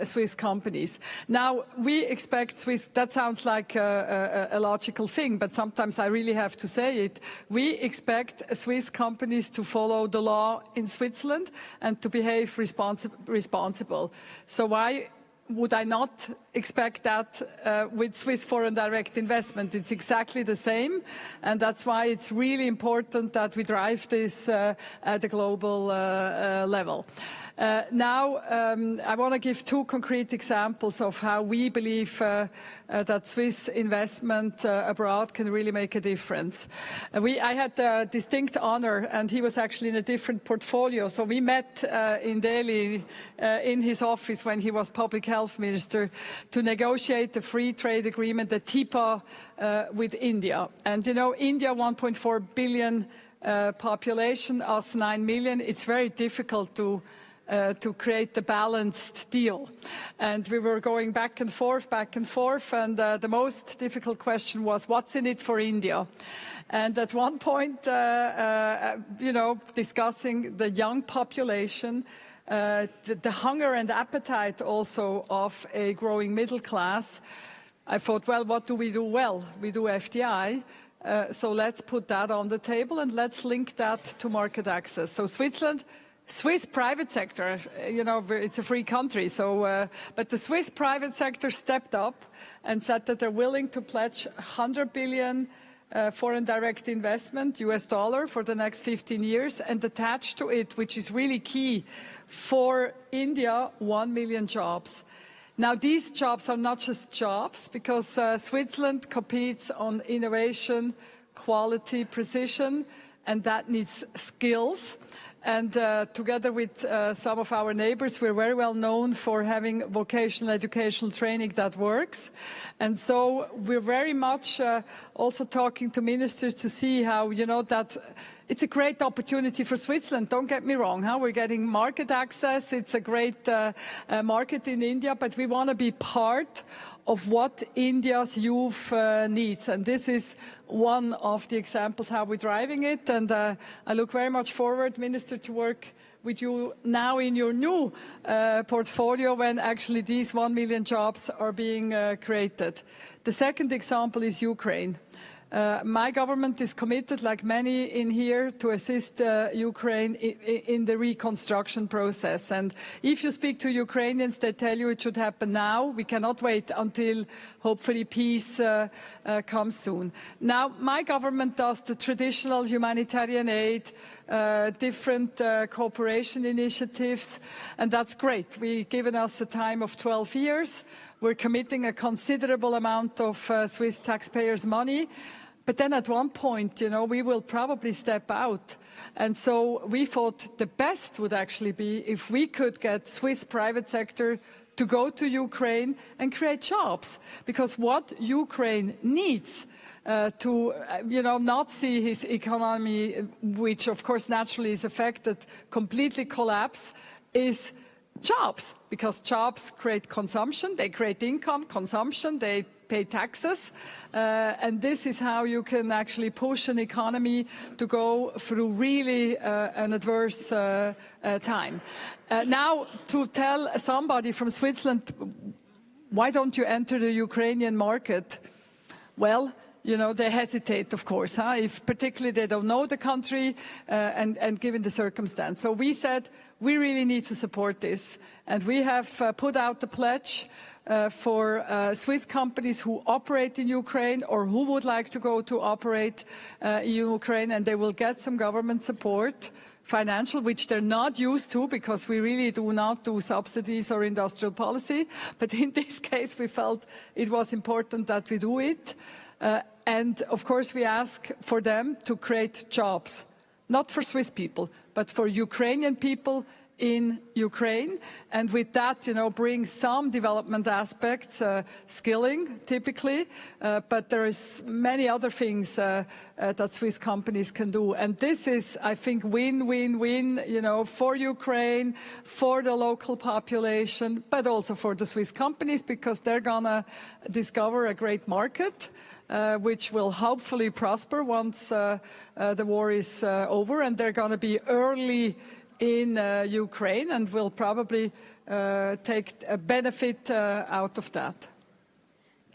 Swiss companies. Now, we expect Swiss, that sounds like a logical thing, but sometimes I really have to say it. We expect Swiss companies to follow the law in Switzerland and to behave responsible. So why would I not expect that with Swiss foreign direct investment? It's exactly the same, and that's why it's really important that we drive this at a global level. Now, I want to give 2 concrete examples of how we believe that Swiss investment abroad can really make a difference. I had the distinct honor, and he was actually in a different portfolio. So we met in Delhi in his office when he was public health minister to negotiate a free trade agreement, the TIPA, with India. And you know, India, 1.4 billion population, us 9 million. It's very difficult to create the balanced deal. And we were going back and forth, and the most difficult question was, what's in it for India? And at one point, you know, discussing the young population, the hunger and appetite also of a growing middle class, I thought, well, what do we do well? We do FDI. So let's put that on the table and let's link that to market access. So Swiss private sector, you know, it's a free country, so, but the Swiss private sector stepped up and said that they're willing to pledge 100 billion foreign direct investment, US dollar, for the next 15 years, and attached to it, which is really key for India, 1 million jobs. Now, these jobs are not just jobs, because Switzerland competes on innovation, quality, precision, and that needs skills. And together with some of our neighbors, we're very well known for having vocational educational training that works. And so we're very much also talking to ministers to see how, you know, that it's a great opportunity for Switzerland. Don't get me wrong, we're getting market access. It's a great market in India, but we want to be part of what India's youth needs. And this is one of the examples how we're driving it. And I look very much forward, Minister, to work with you now in your new portfolio when actually these 1 million jobs are being created. The second example is Ukraine. My government is committed, like many in here, to assist Ukraine in the reconstruction process. And if you speak to Ukrainians, they tell you it should happen now. We cannot wait until, hopefully, peace comes soon. Now, my government does the traditional humanitarian aid, different cooperation initiatives, and that's great. We've given us a time of 12 years. We're committing a considerable amount of Swiss taxpayers' money. But then at one point, you know, we will probably step out. And so we thought the best would actually be if we could get Swiss private sector to go to Ukraine and create jobs. Because what Ukraine needs to, not see his economy, which of course naturally is affected, completely collapse, is jobs. Because jobs create consumption, they create income, consumption, they pay taxes, and this is how you can actually push an economy to go through really an adverse time. Now, to tell somebody from Switzerland, why don't you enter the Ukrainian market? Well, they hesitate, of course, if particularly they don't know the country and given the circumstance. So we said we really need to support this. And we have put out the pledge for Swiss companies who operate in Ukraine or who would like to go to operate in Ukraine, and they will get some government support, financial, which they're not used to because we really do not do subsidies or industrial policy. But in this case, we felt it was important that we do it. And of course, we ask for them to create jobs, not for Swiss people, but for Ukrainian people in Ukraine, and with that, bring some development aspects, skilling typically, but there is many other things that Swiss companies can do. And this is, I think, win-win-win, for Ukraine, for the local population, but also for the Swiss companies, because they're gonna discover a great market, which will hopefully prosper once the war is over, and they're gonna be early in Ukraine and will probably take a benefit out of that.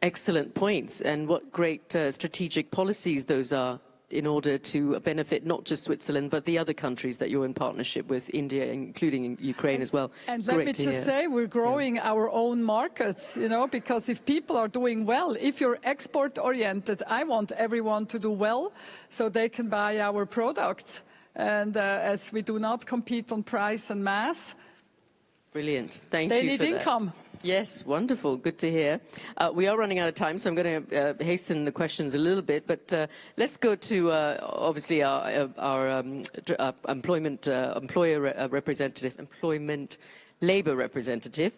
Excellent points, and what great strategic policies those are in order to benefit not just Switzerland but the other countries that you're in partnership with, India, including Ukraine as well. And let me just say, we're growing our own markets, because if people are doing well, if you're export oriented, I want everyone to do well so they can buy our products. And as we do not compete on price and mass. Brilliant. Thank you for that. They need income. Yes, wonderful. Good to hear. We are running out of time, so I'm going to hasten the questions a little bit. But let's go to, obviously, our employment labour representative,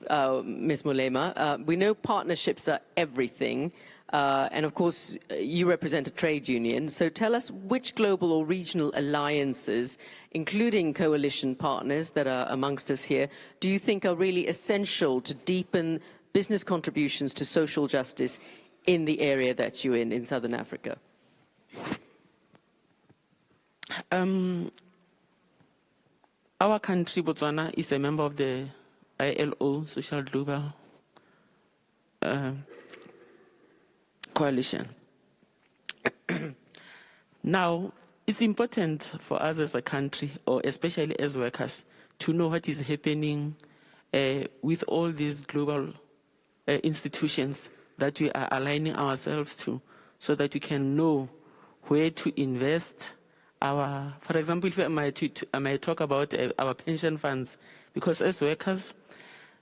Ms. Mulema. We know partnerships are everything. And of course, you represent a trade union. So tell us which global or regional alliances, including coalition partners that are amongst us here, do you think are really essential to deepen business contributions to social justice in the area that you're in Southern Africa? Our country, Botswana, is a member of the ILO Social Global Coalition. Now, it's important for us as a country, or especially as workers, to know what is happening with all these global institutions that we are aligning ourselves to, so that we can know where to invest our, for example, if I might talk about our pension funds, because as workers,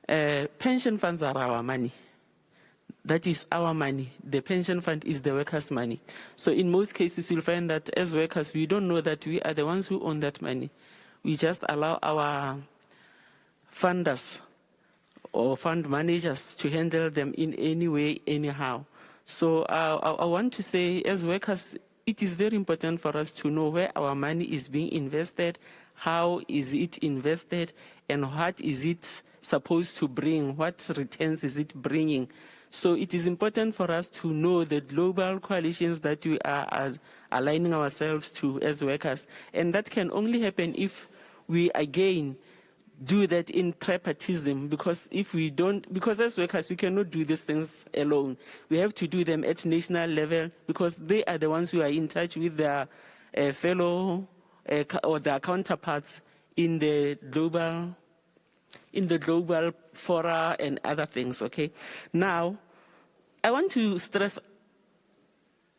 pension funds are our money. That is our money. The pension fund is the workers' money. So in most cases, you'll find that as workers, we don't know that we are the ones who own that money. We just allow our funders or fund managers to handle them in any way, anyhow. So I want to say, as workers, it is very important for us to know where our money is being invested, how is it invested, and what is it supposed to bring, what returns is it bringing. So it is important for us to know the global coalitions that we are aligning ourselves to as workers. And that can only happen if we, again, do that in tripartism, because if we don't, because as workers, we cannot do these things alone. We have to do them at national level, because they are the ones who are in touch with their fellow or their counterparts in the global fora and other things, okay? Now, I want to stress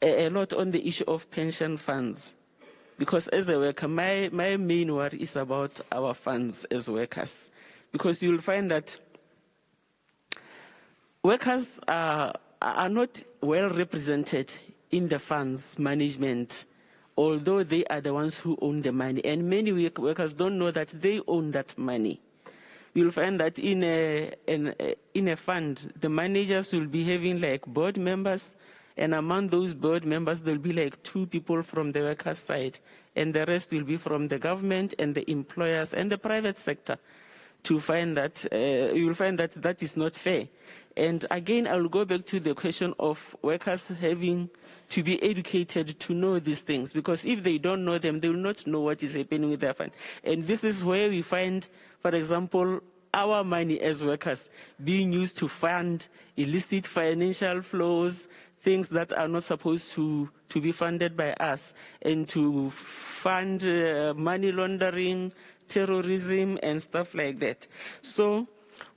a lot on the issue of pension funds, because as a worker, my main worry is about our funds as workers, because you'll find that workers are not well represented in the funds management, although they are the ones who own the money, and many workers don't know that they own that money. you'll find that in a fund, the managers will be having like board members, and among those board members, there'll be like 2 people from the workers' side, and the rest will be from the government and the employers and the private sector. To find that, you'll find that that is not fair. And again, I'll go back to the question of workers having to be educated to know these things, because if they don't know them, they will not know what is happening with their fund. And this is where we find, for example, our money as workers being used to fund illicit financial flows, things that are not supposed to be funded by us, and to fund money laundering, terrorism, and stuff like that. So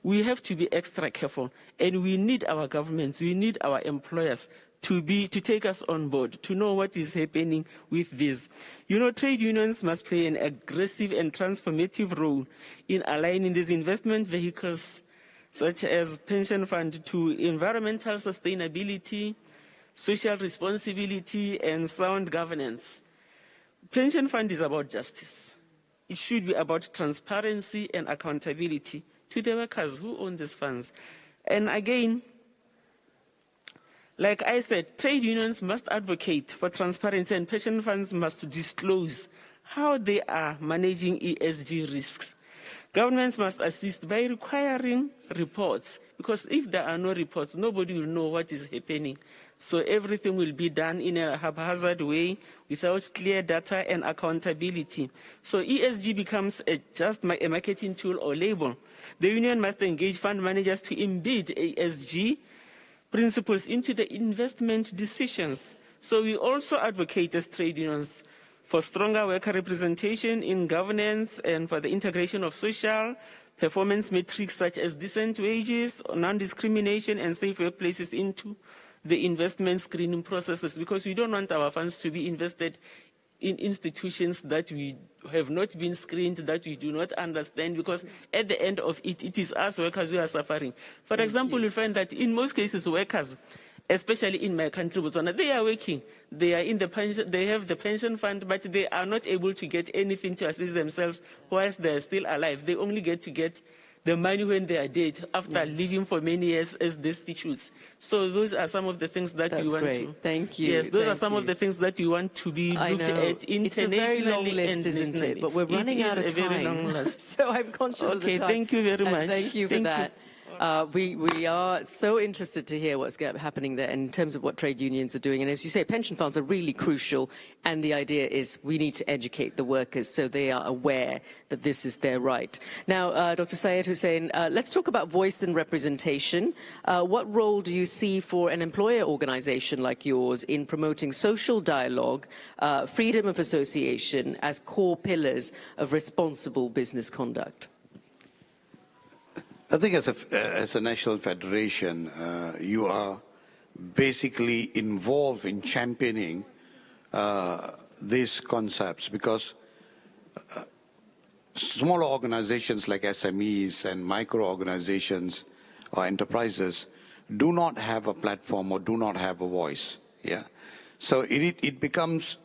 we have to be extra careful, and we need our governments, we need our employers to take us on board, to know what is happening with this. You know, trade unions must play an aggressive and transformative role in aligning these investment vehicles, such as pension fund, to environmental sustainability, social responsibility, and sound governance. Pension fund is about justice. It should be about transparency and accountability to the workers who own these funds. And again, like I said, trade unions must advocate for transparency, and pension funds must disclose how they are managing ESG risks. Governments must assist by requiring reports, because if there are no reports, nobody will know what is happening. So everything will be done in a haphazard way without clear data and accountability. So ESG becomes just a marketing tool or label. The union must engage fund managers to embed ESG principles into the investment decisions. So we also advocate as trade unions for stronger worker representation in governance and for the integration of social performance metrics such as decent wages, non-discrimination, and safe workplaces into the investment screening processes, because we don't want our funds to be invested in institutions that we have not been screened, that we do not understand, because at the end of it, it is us workers who are suffering. For example, you find that in most cases, workers, especially in my country, Botswana, they are working, they are in the pension, they have the pension fund, but they are not able to get anything to assist themselves whilst they are still alive. They only get the money when they are dead, after living for many years as destitutes. So those are some of the things that you want to... Thank you. Yes, those are some of the things that you want to be looked at internationally. It's a very long list, isn't it? But we're running out of time. It is a very long list. So I'm conscious of the time. Okay, thank you very much. Thank you for that. We are so interested to hear what's happening there in terms of what trade unions are doing. And as you say, pension funds are really crucial. And the idea is we need to educate the workers so they are aware that this is their right. Now, Dr. Syed Hussain, let's talk about voice and representation. What role do you see for an employer organization like yours in promoting social dialogue, freedom of association as core pillars of responsible business conduct? I think as a national federation, you are basically involved in championing these concepts, because smaller organizations like SMEs and micro-organizations or enterprises do not have a platform or do not have a voice. Yeah, so it becomes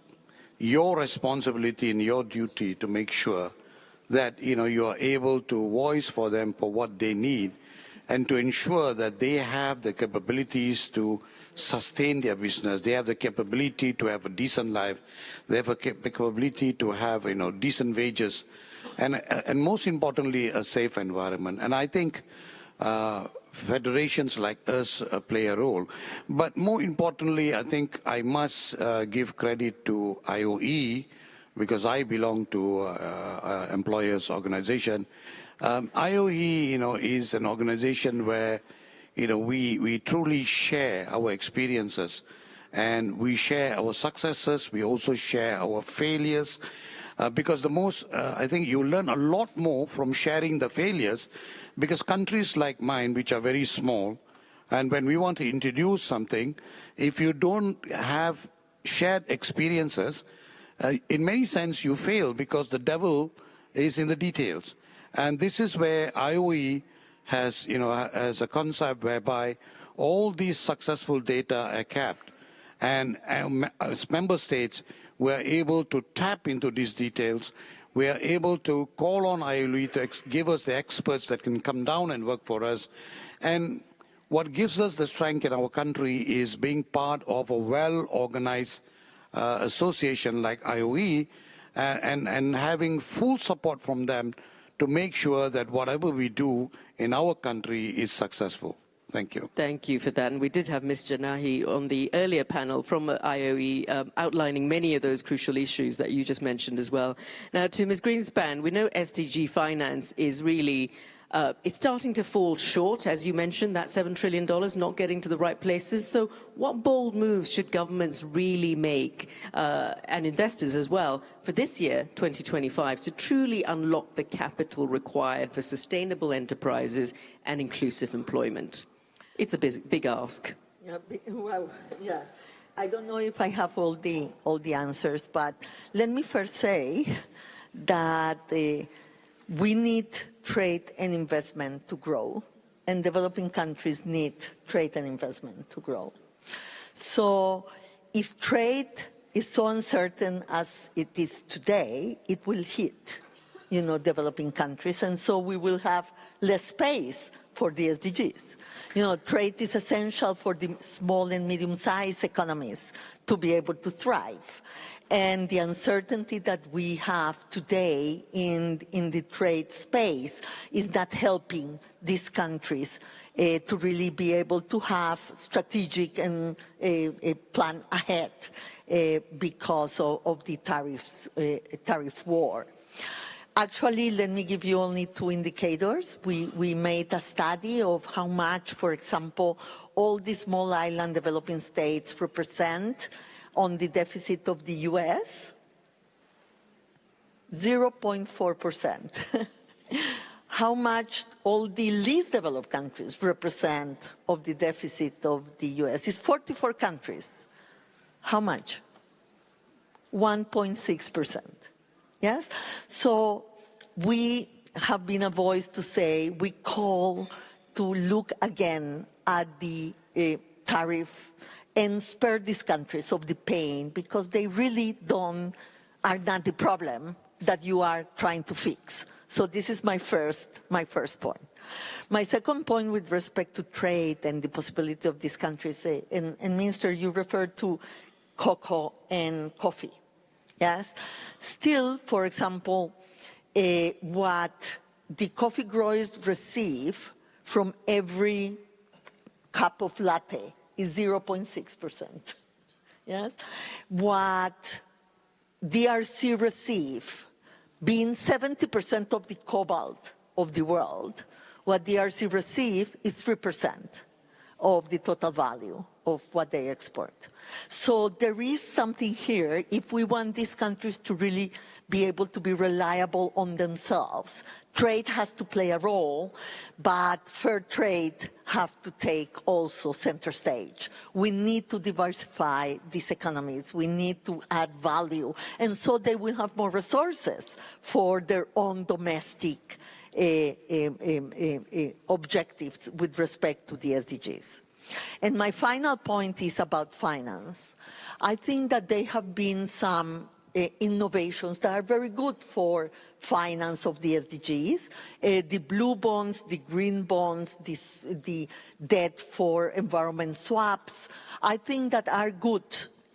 your responsibility and your duty to make sure that you are able to voice for them for what they need, and to ensure that they have the capabilities to sustain their business, they have the capability to have a decent life, they have a capability to have decent wages, and most importantly a safe environment. And I think federations like us play a role. But more importantly, I think I must give credit to IOE, because I belong to employers organization. IOE, is an organization where, we truly share our experiences, and we share our successes. We also share our failures, because I think you learn a lot more from sharing the failures, because countries like mine, which are very small, and when we want to introduce something, if you don't have shared experiences, in many sense, you fail, because the devil is in the details. And this is where IOE has, has a concept whereby all these successful data are kept, and as member states were able to tap into these details we are able to call on ILO to give us the experts that can come down and work for us. And what gives us the strength in our country is being part of a well-organized association like IOE and having full support from them to make sure that whatever we do in our country is successful. Thank you. Thank you for that. And we did have Ms. Janahi on the earlier panel from IOE outlining many of those crucial issues that you just mentioned as well. Now, to Ms. Greenspan, we know SDG finance is really it's starting to fall short, as you mentioned, that $7 trillion not getting to the right places. So what bold moves should governments really make, and investors as well, for this year, 2025, to truly unlock the capital required for sustainable enterprises and inclusive employment? It's a big ask. Yeah, well, yeah. I don't know if I have all the answers, but let me first say that we need trade and investment to grow, and developing countries need trade and investment to grow. So if trade is so uncertain as it is today, it will hit, developing countries, and so we will have less space for the SDGs. Trade is essential for the small and medium-sized economies to be able to thrive. And the uncertainty that we have today in the trade space is not helping these countries to really be able to have strategic and a plan ahead because of the tariff war. Actually, let me give you only two indicators. We made a study of how much, for example, all the small island developing states represent on the deficit of the U.S., 0.4%. How much all the least developed countries represent of the deficit of the U.S. is 44 countries. How much? 1.6%. Yes? So we have been a voice to say we call to look again at the tariff and spare these countries of the pain, because they really are not the problem that you are trying to fix. So this is my first point. My second point with respect to trade and the possibility of these countries, and Minister, you referred to cocoa and coffee. Yes? Still, for example, what the coffee growers receive from every cup of latte is 0.6%. Yes? What DRC receive, being 70% of the cobalt of the world, what DRC receive is 3% of the total value of what they export. So there is something here if we want these countries to really be able to be reliable on themselves. Trade has to play a role, but fair trade have to take also center stage. We need to diversify these economies. We need to add value. And so they will have more resources for their own domestic objectives with respect to the SDGs. And my final point is about finance. I think that there have been some innovations that are very good for finance of the SDGs. The blue bonds, the green bonds, the debt for environment swaps, I think that are good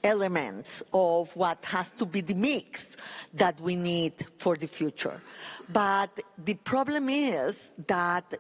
elements of what has to be the mix that we need for the future. But the problem is that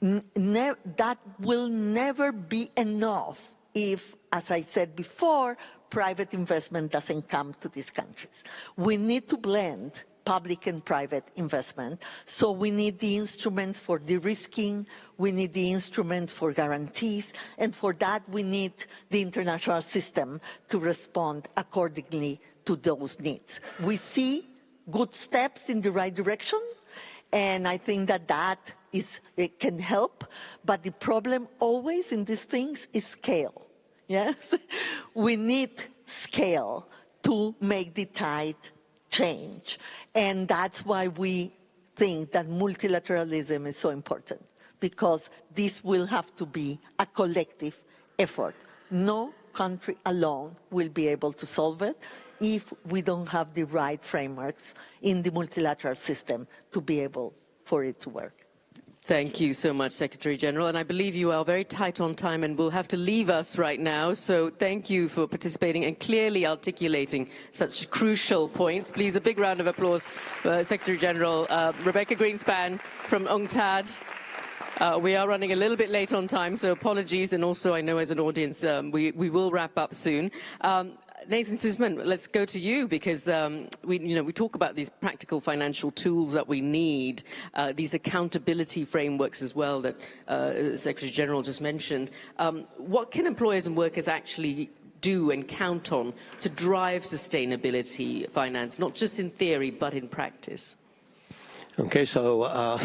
that will never be enough if, as I said before, private investment doesn't come to these countries. We need to blend public and private investment. So we need the instruments for de-risking, we need the instruments for guarantees, and for that we need the international system to respond accordingly to those needs. We see good steps in the right direction, and I think that it can help, but the problem always in these things is scale. Yes, we need scale to make the tide change. And that's why we think that multilateralism is so important, because this will have to be a collective effort. No country alone will be able to solve it if we don't have the right frameworks in the multilateral system to be able for it to work. Thank you so much, Secretary General. And I believe you are very tight on time and will have to leave us right now. So thank you for participating and clearly articulating such crucial points. Please, a big round of applause for Secretary General Rebecca Greenspan from UNCTAD. We are running a little bit late on time, so apologies. And also, I know as an audience, we will wrap up soon. Nathan Sussman, let's go to you because we talk about these practical financial tools that we need, these accountability frameworks as well that the Secretary General just mentioned. What can employers and workers actually do and count on to drive sustainability finance, not just in theory but in practice? Okay, so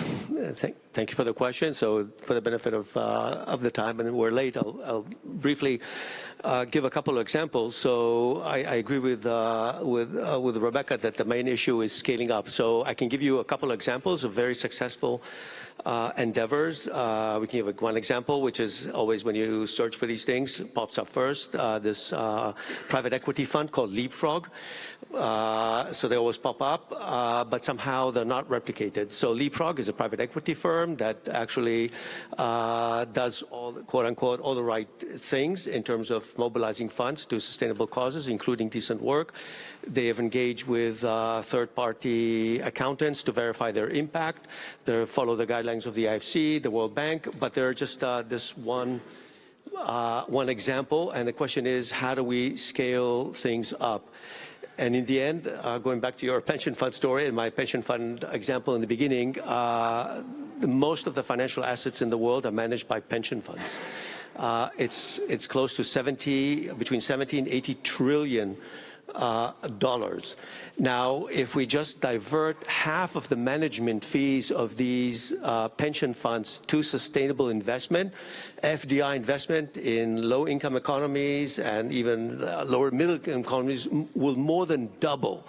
thank you for the question. So for the benefit of the time, and we're late, I'll briefly give a couple of examples. So I agree with Rebecca that the main issue is scaling up. So I can give you a couple of examples of very successful endeavors. We can give one example, which is always when you search for these things, pops up first, this private equity fund called Leapfrog. So they always pop up, but somehow they're not replicated. So Leapfrog is a private equity firm that actually does all, quote unquote, all the right things in terms of mobilizing funds to sustainable causes, including decent work. They have engaged with third-party accountants to verify their impact. They follow the guidelines of the IFC, the World Bank, but they're just this one example. And the question is, how do we scale things up? And in the end, going back to your pension fund story and my pension fund example in the beginning, most of the financial assets in the world are managed by pension funds. It's close to between 70 and 80 trillion dollars. Now, if we just divert half of the management fees of these pension funds to sustainable investment, FDI investment in low-income economies and even lower middle-income economies will more than double.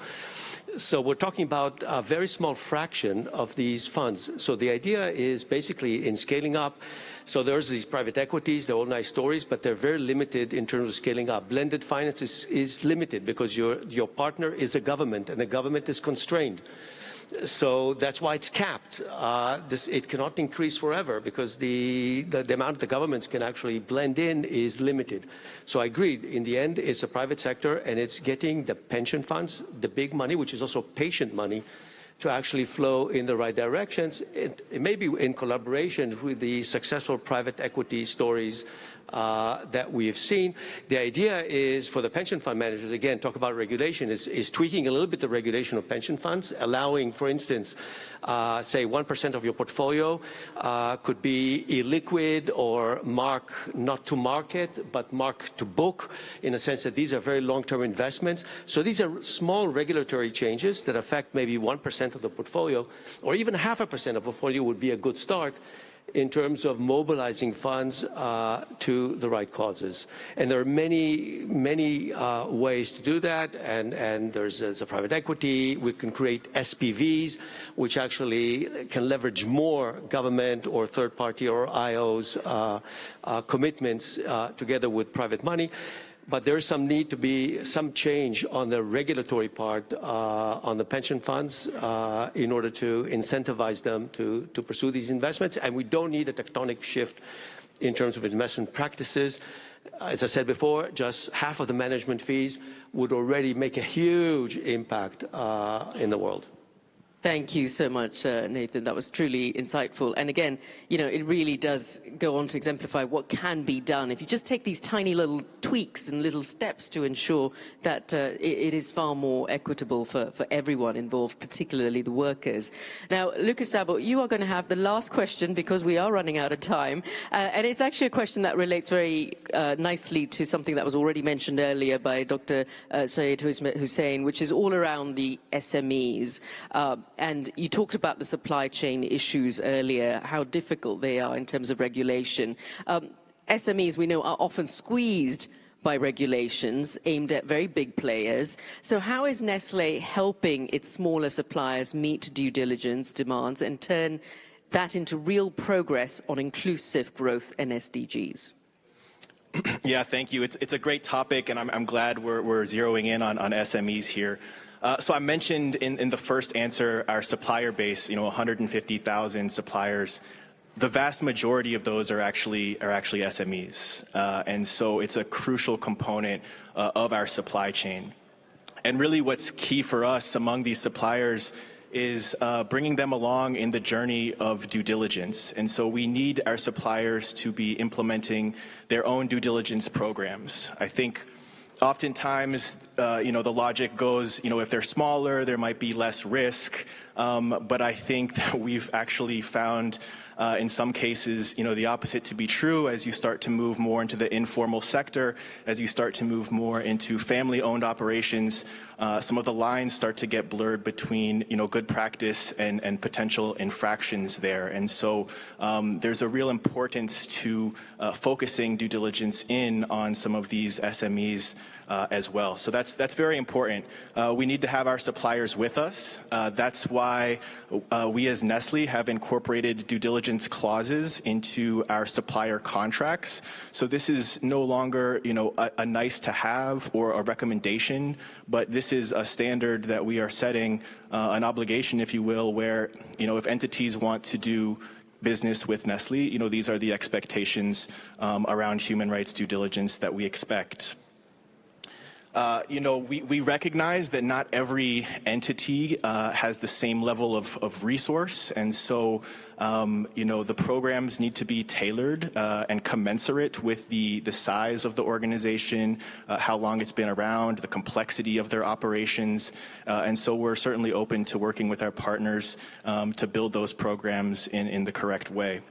So we're talking about a very small fraction of these funds. So the idea is basically in scaling up. So there's these private equities, they're all nice stories, but they're very limited in terms of scaling up. Blended finance is limited because your partner is a government and the government is constrained. So that's why it's capped. It cannot increase forever because the amount the governments can actually blend in is limited. So I agree, in the end, it's a private sector and it's getting the pension funds, the big money, which is also patient money, to actually flow in the right directions. It may be in collaboration with the successful private equity stories that we have seen. The idea is for the pension fund managers, again, talk about regulation, is tweaking a little bit the regulation of pension funds, allowing, for instance, say 1% of your portfolio could be illiquid or mark not to market, but mark to book, in a sense that these are very long-term investments. So these are small regulatory changes that affect maybe 1% of the portfolio, or even 0.5% of portfolio would be a good start in terms of mobilizing funds to the right causes. And there are many ways to do that. And there's a private equity. We can create SPVs, which actually can leverage more government or third-party or IOs commitments together with private money. But there is some need to be some change on the regulatory part on the pension funds in order to incentivize them to pursue these investments. And we don't need a tectonic shift in terms of investment practices. As I said before, just half of the management fees would already make a huge impact in the world. Thank you so much, Nathan. That was truly insightful. And again, you know, it really does go on to exemplify what can be done if you just take these tiny little tweaks and little steps to ensure that it is far more equitable for everyone involved, particularly the workers. Now, Lucas Sabo, you are going to have the last question because we are running out of time. And it's actually a question that relates very nicely to something that was already mentioned earlier by Dr. Syed Hussain, which is all around the SMEs. And you talked about the supply chain issues earlier, how difficult they are in terms of regulation. SMEs, we know, are often squeezed by regulations aimed at very big players. So how is Nestlé helping its smaller suppliers meet due diligence demands and turn that into real progress on inclusive growth and SDGs? Yeah, thank you. It's a great topic, and I'm glad we're zeroing in on SMEs here. So I mentioned in the first answer our supplier base, 150,000 suppliers. The vast majority of those are actually SMEs, and so it's a crucial component of our supply chain. And really what's key for us among these suppliers is bringing them along in the journey of due diligence. And so we need our suppliers to be implementing their own due diligence programs. I think oftentimes, the logic goes, if they're smaller, there might be less risk. But I think that we've actually found in some cases, the opposite to be true as you start to move more into the informal sector, as you start to move more into family-owned operations, some of the lines start to get blurred between, good practice and potential infractions there. And so there's a real importance to focusing due diligence in on some of these SMEs as well. So that's very important. We need to have our suppliers with us. That's why we as Nestle have incorporated due diligence clauses into our supplier contracts. So this is no longer, a nice to have or a recommendation, but this is a standard that we are setting, an obligation, if you will, where, if entities want to do business with Nestle, these are the expectations around human rights due diligence that we expect. We recognize that not every entity has the same level of resource, and so the programs need to be tailored and commensurate with the size of the organization, how long it's been around, the complexity of their operations, and so we're certainly open to working with our partners to build those programs in the correct way.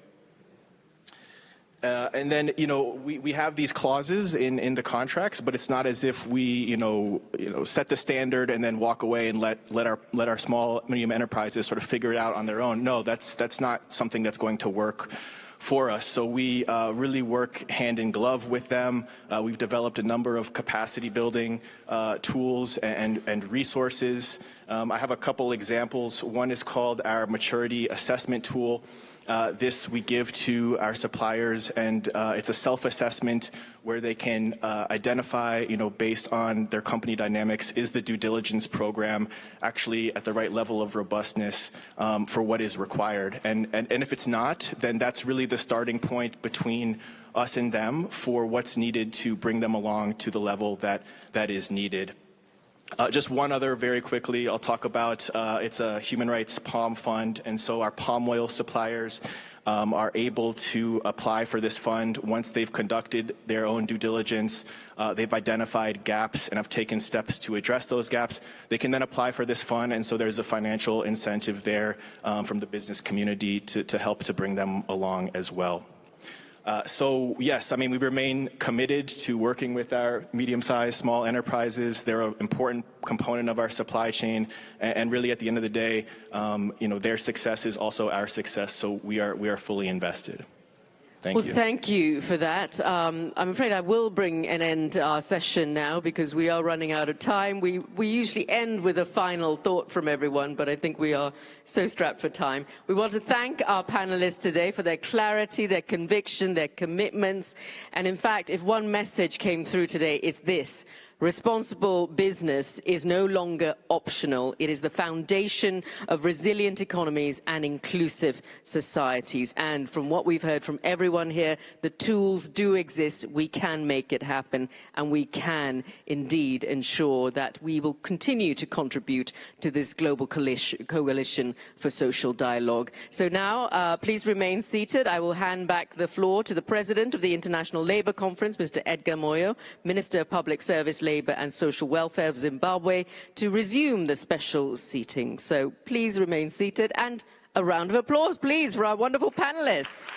And then, we have these clauses in the contracts, but it's not as if we, set the standard and then walk away and let our small, medium enterprises sort of figure it out on their own. No, that's not something that's going to work for us. So we really work hand in glove with them. We've developed a number of capacity building tools and resources. I have a couple examples. One is called our maturity assessment tool. This we give to our suppliers, and it's a self-assessment where they can identify, based on their company dynamics, is the due diligence program actually at the right level of robustness for what is required. And if it's not, then that's really the starting point between us and them for what's needed to bring them along to the level that is needed. Just one other very quickly, I'll talk about, it's a human rights palm fund, and so our palm oil suppliers are able to apply for this fund once they've conducted their own due diligence, they've identified gaps and have taken steps to address those gaps. They can then apply for this fund, and so there's a financial incentive there from the business community to help to bring them along as well. So yes, we remain committed to working with our medium-sized, small enterprises. They're an important component of our supply chain, and really at the end of the day, their success is also our success. So we are fully invested. Thank you. Well, thank you for that. I'm afraid I will bring an end to our session now because we are running out of time. We usually end with a final thought from everyone, but I think we are so strapped for time. We want to thank our panelists today for their clarity, their conviction, their commitments. And in fact, if one message came through today, it's this. Responsible business is no longer optional. It is the foundation of resilient economies and inclusive societies. And from what we've heard from everyone here, the tools do exist. We can make it happen, and we can indeed ensure that we will continue to contribute to this global coalition for social dialogue. So now, please remain seated. I will hand back the floor to the President of the International Labour Conference, Mr. Edgar Moyo, Minister of Public Service, Labour and Social Welfare of Zimbabwe, to resume the special seating. So please remain seated, and a round of applause, please, for our wonderful panelists.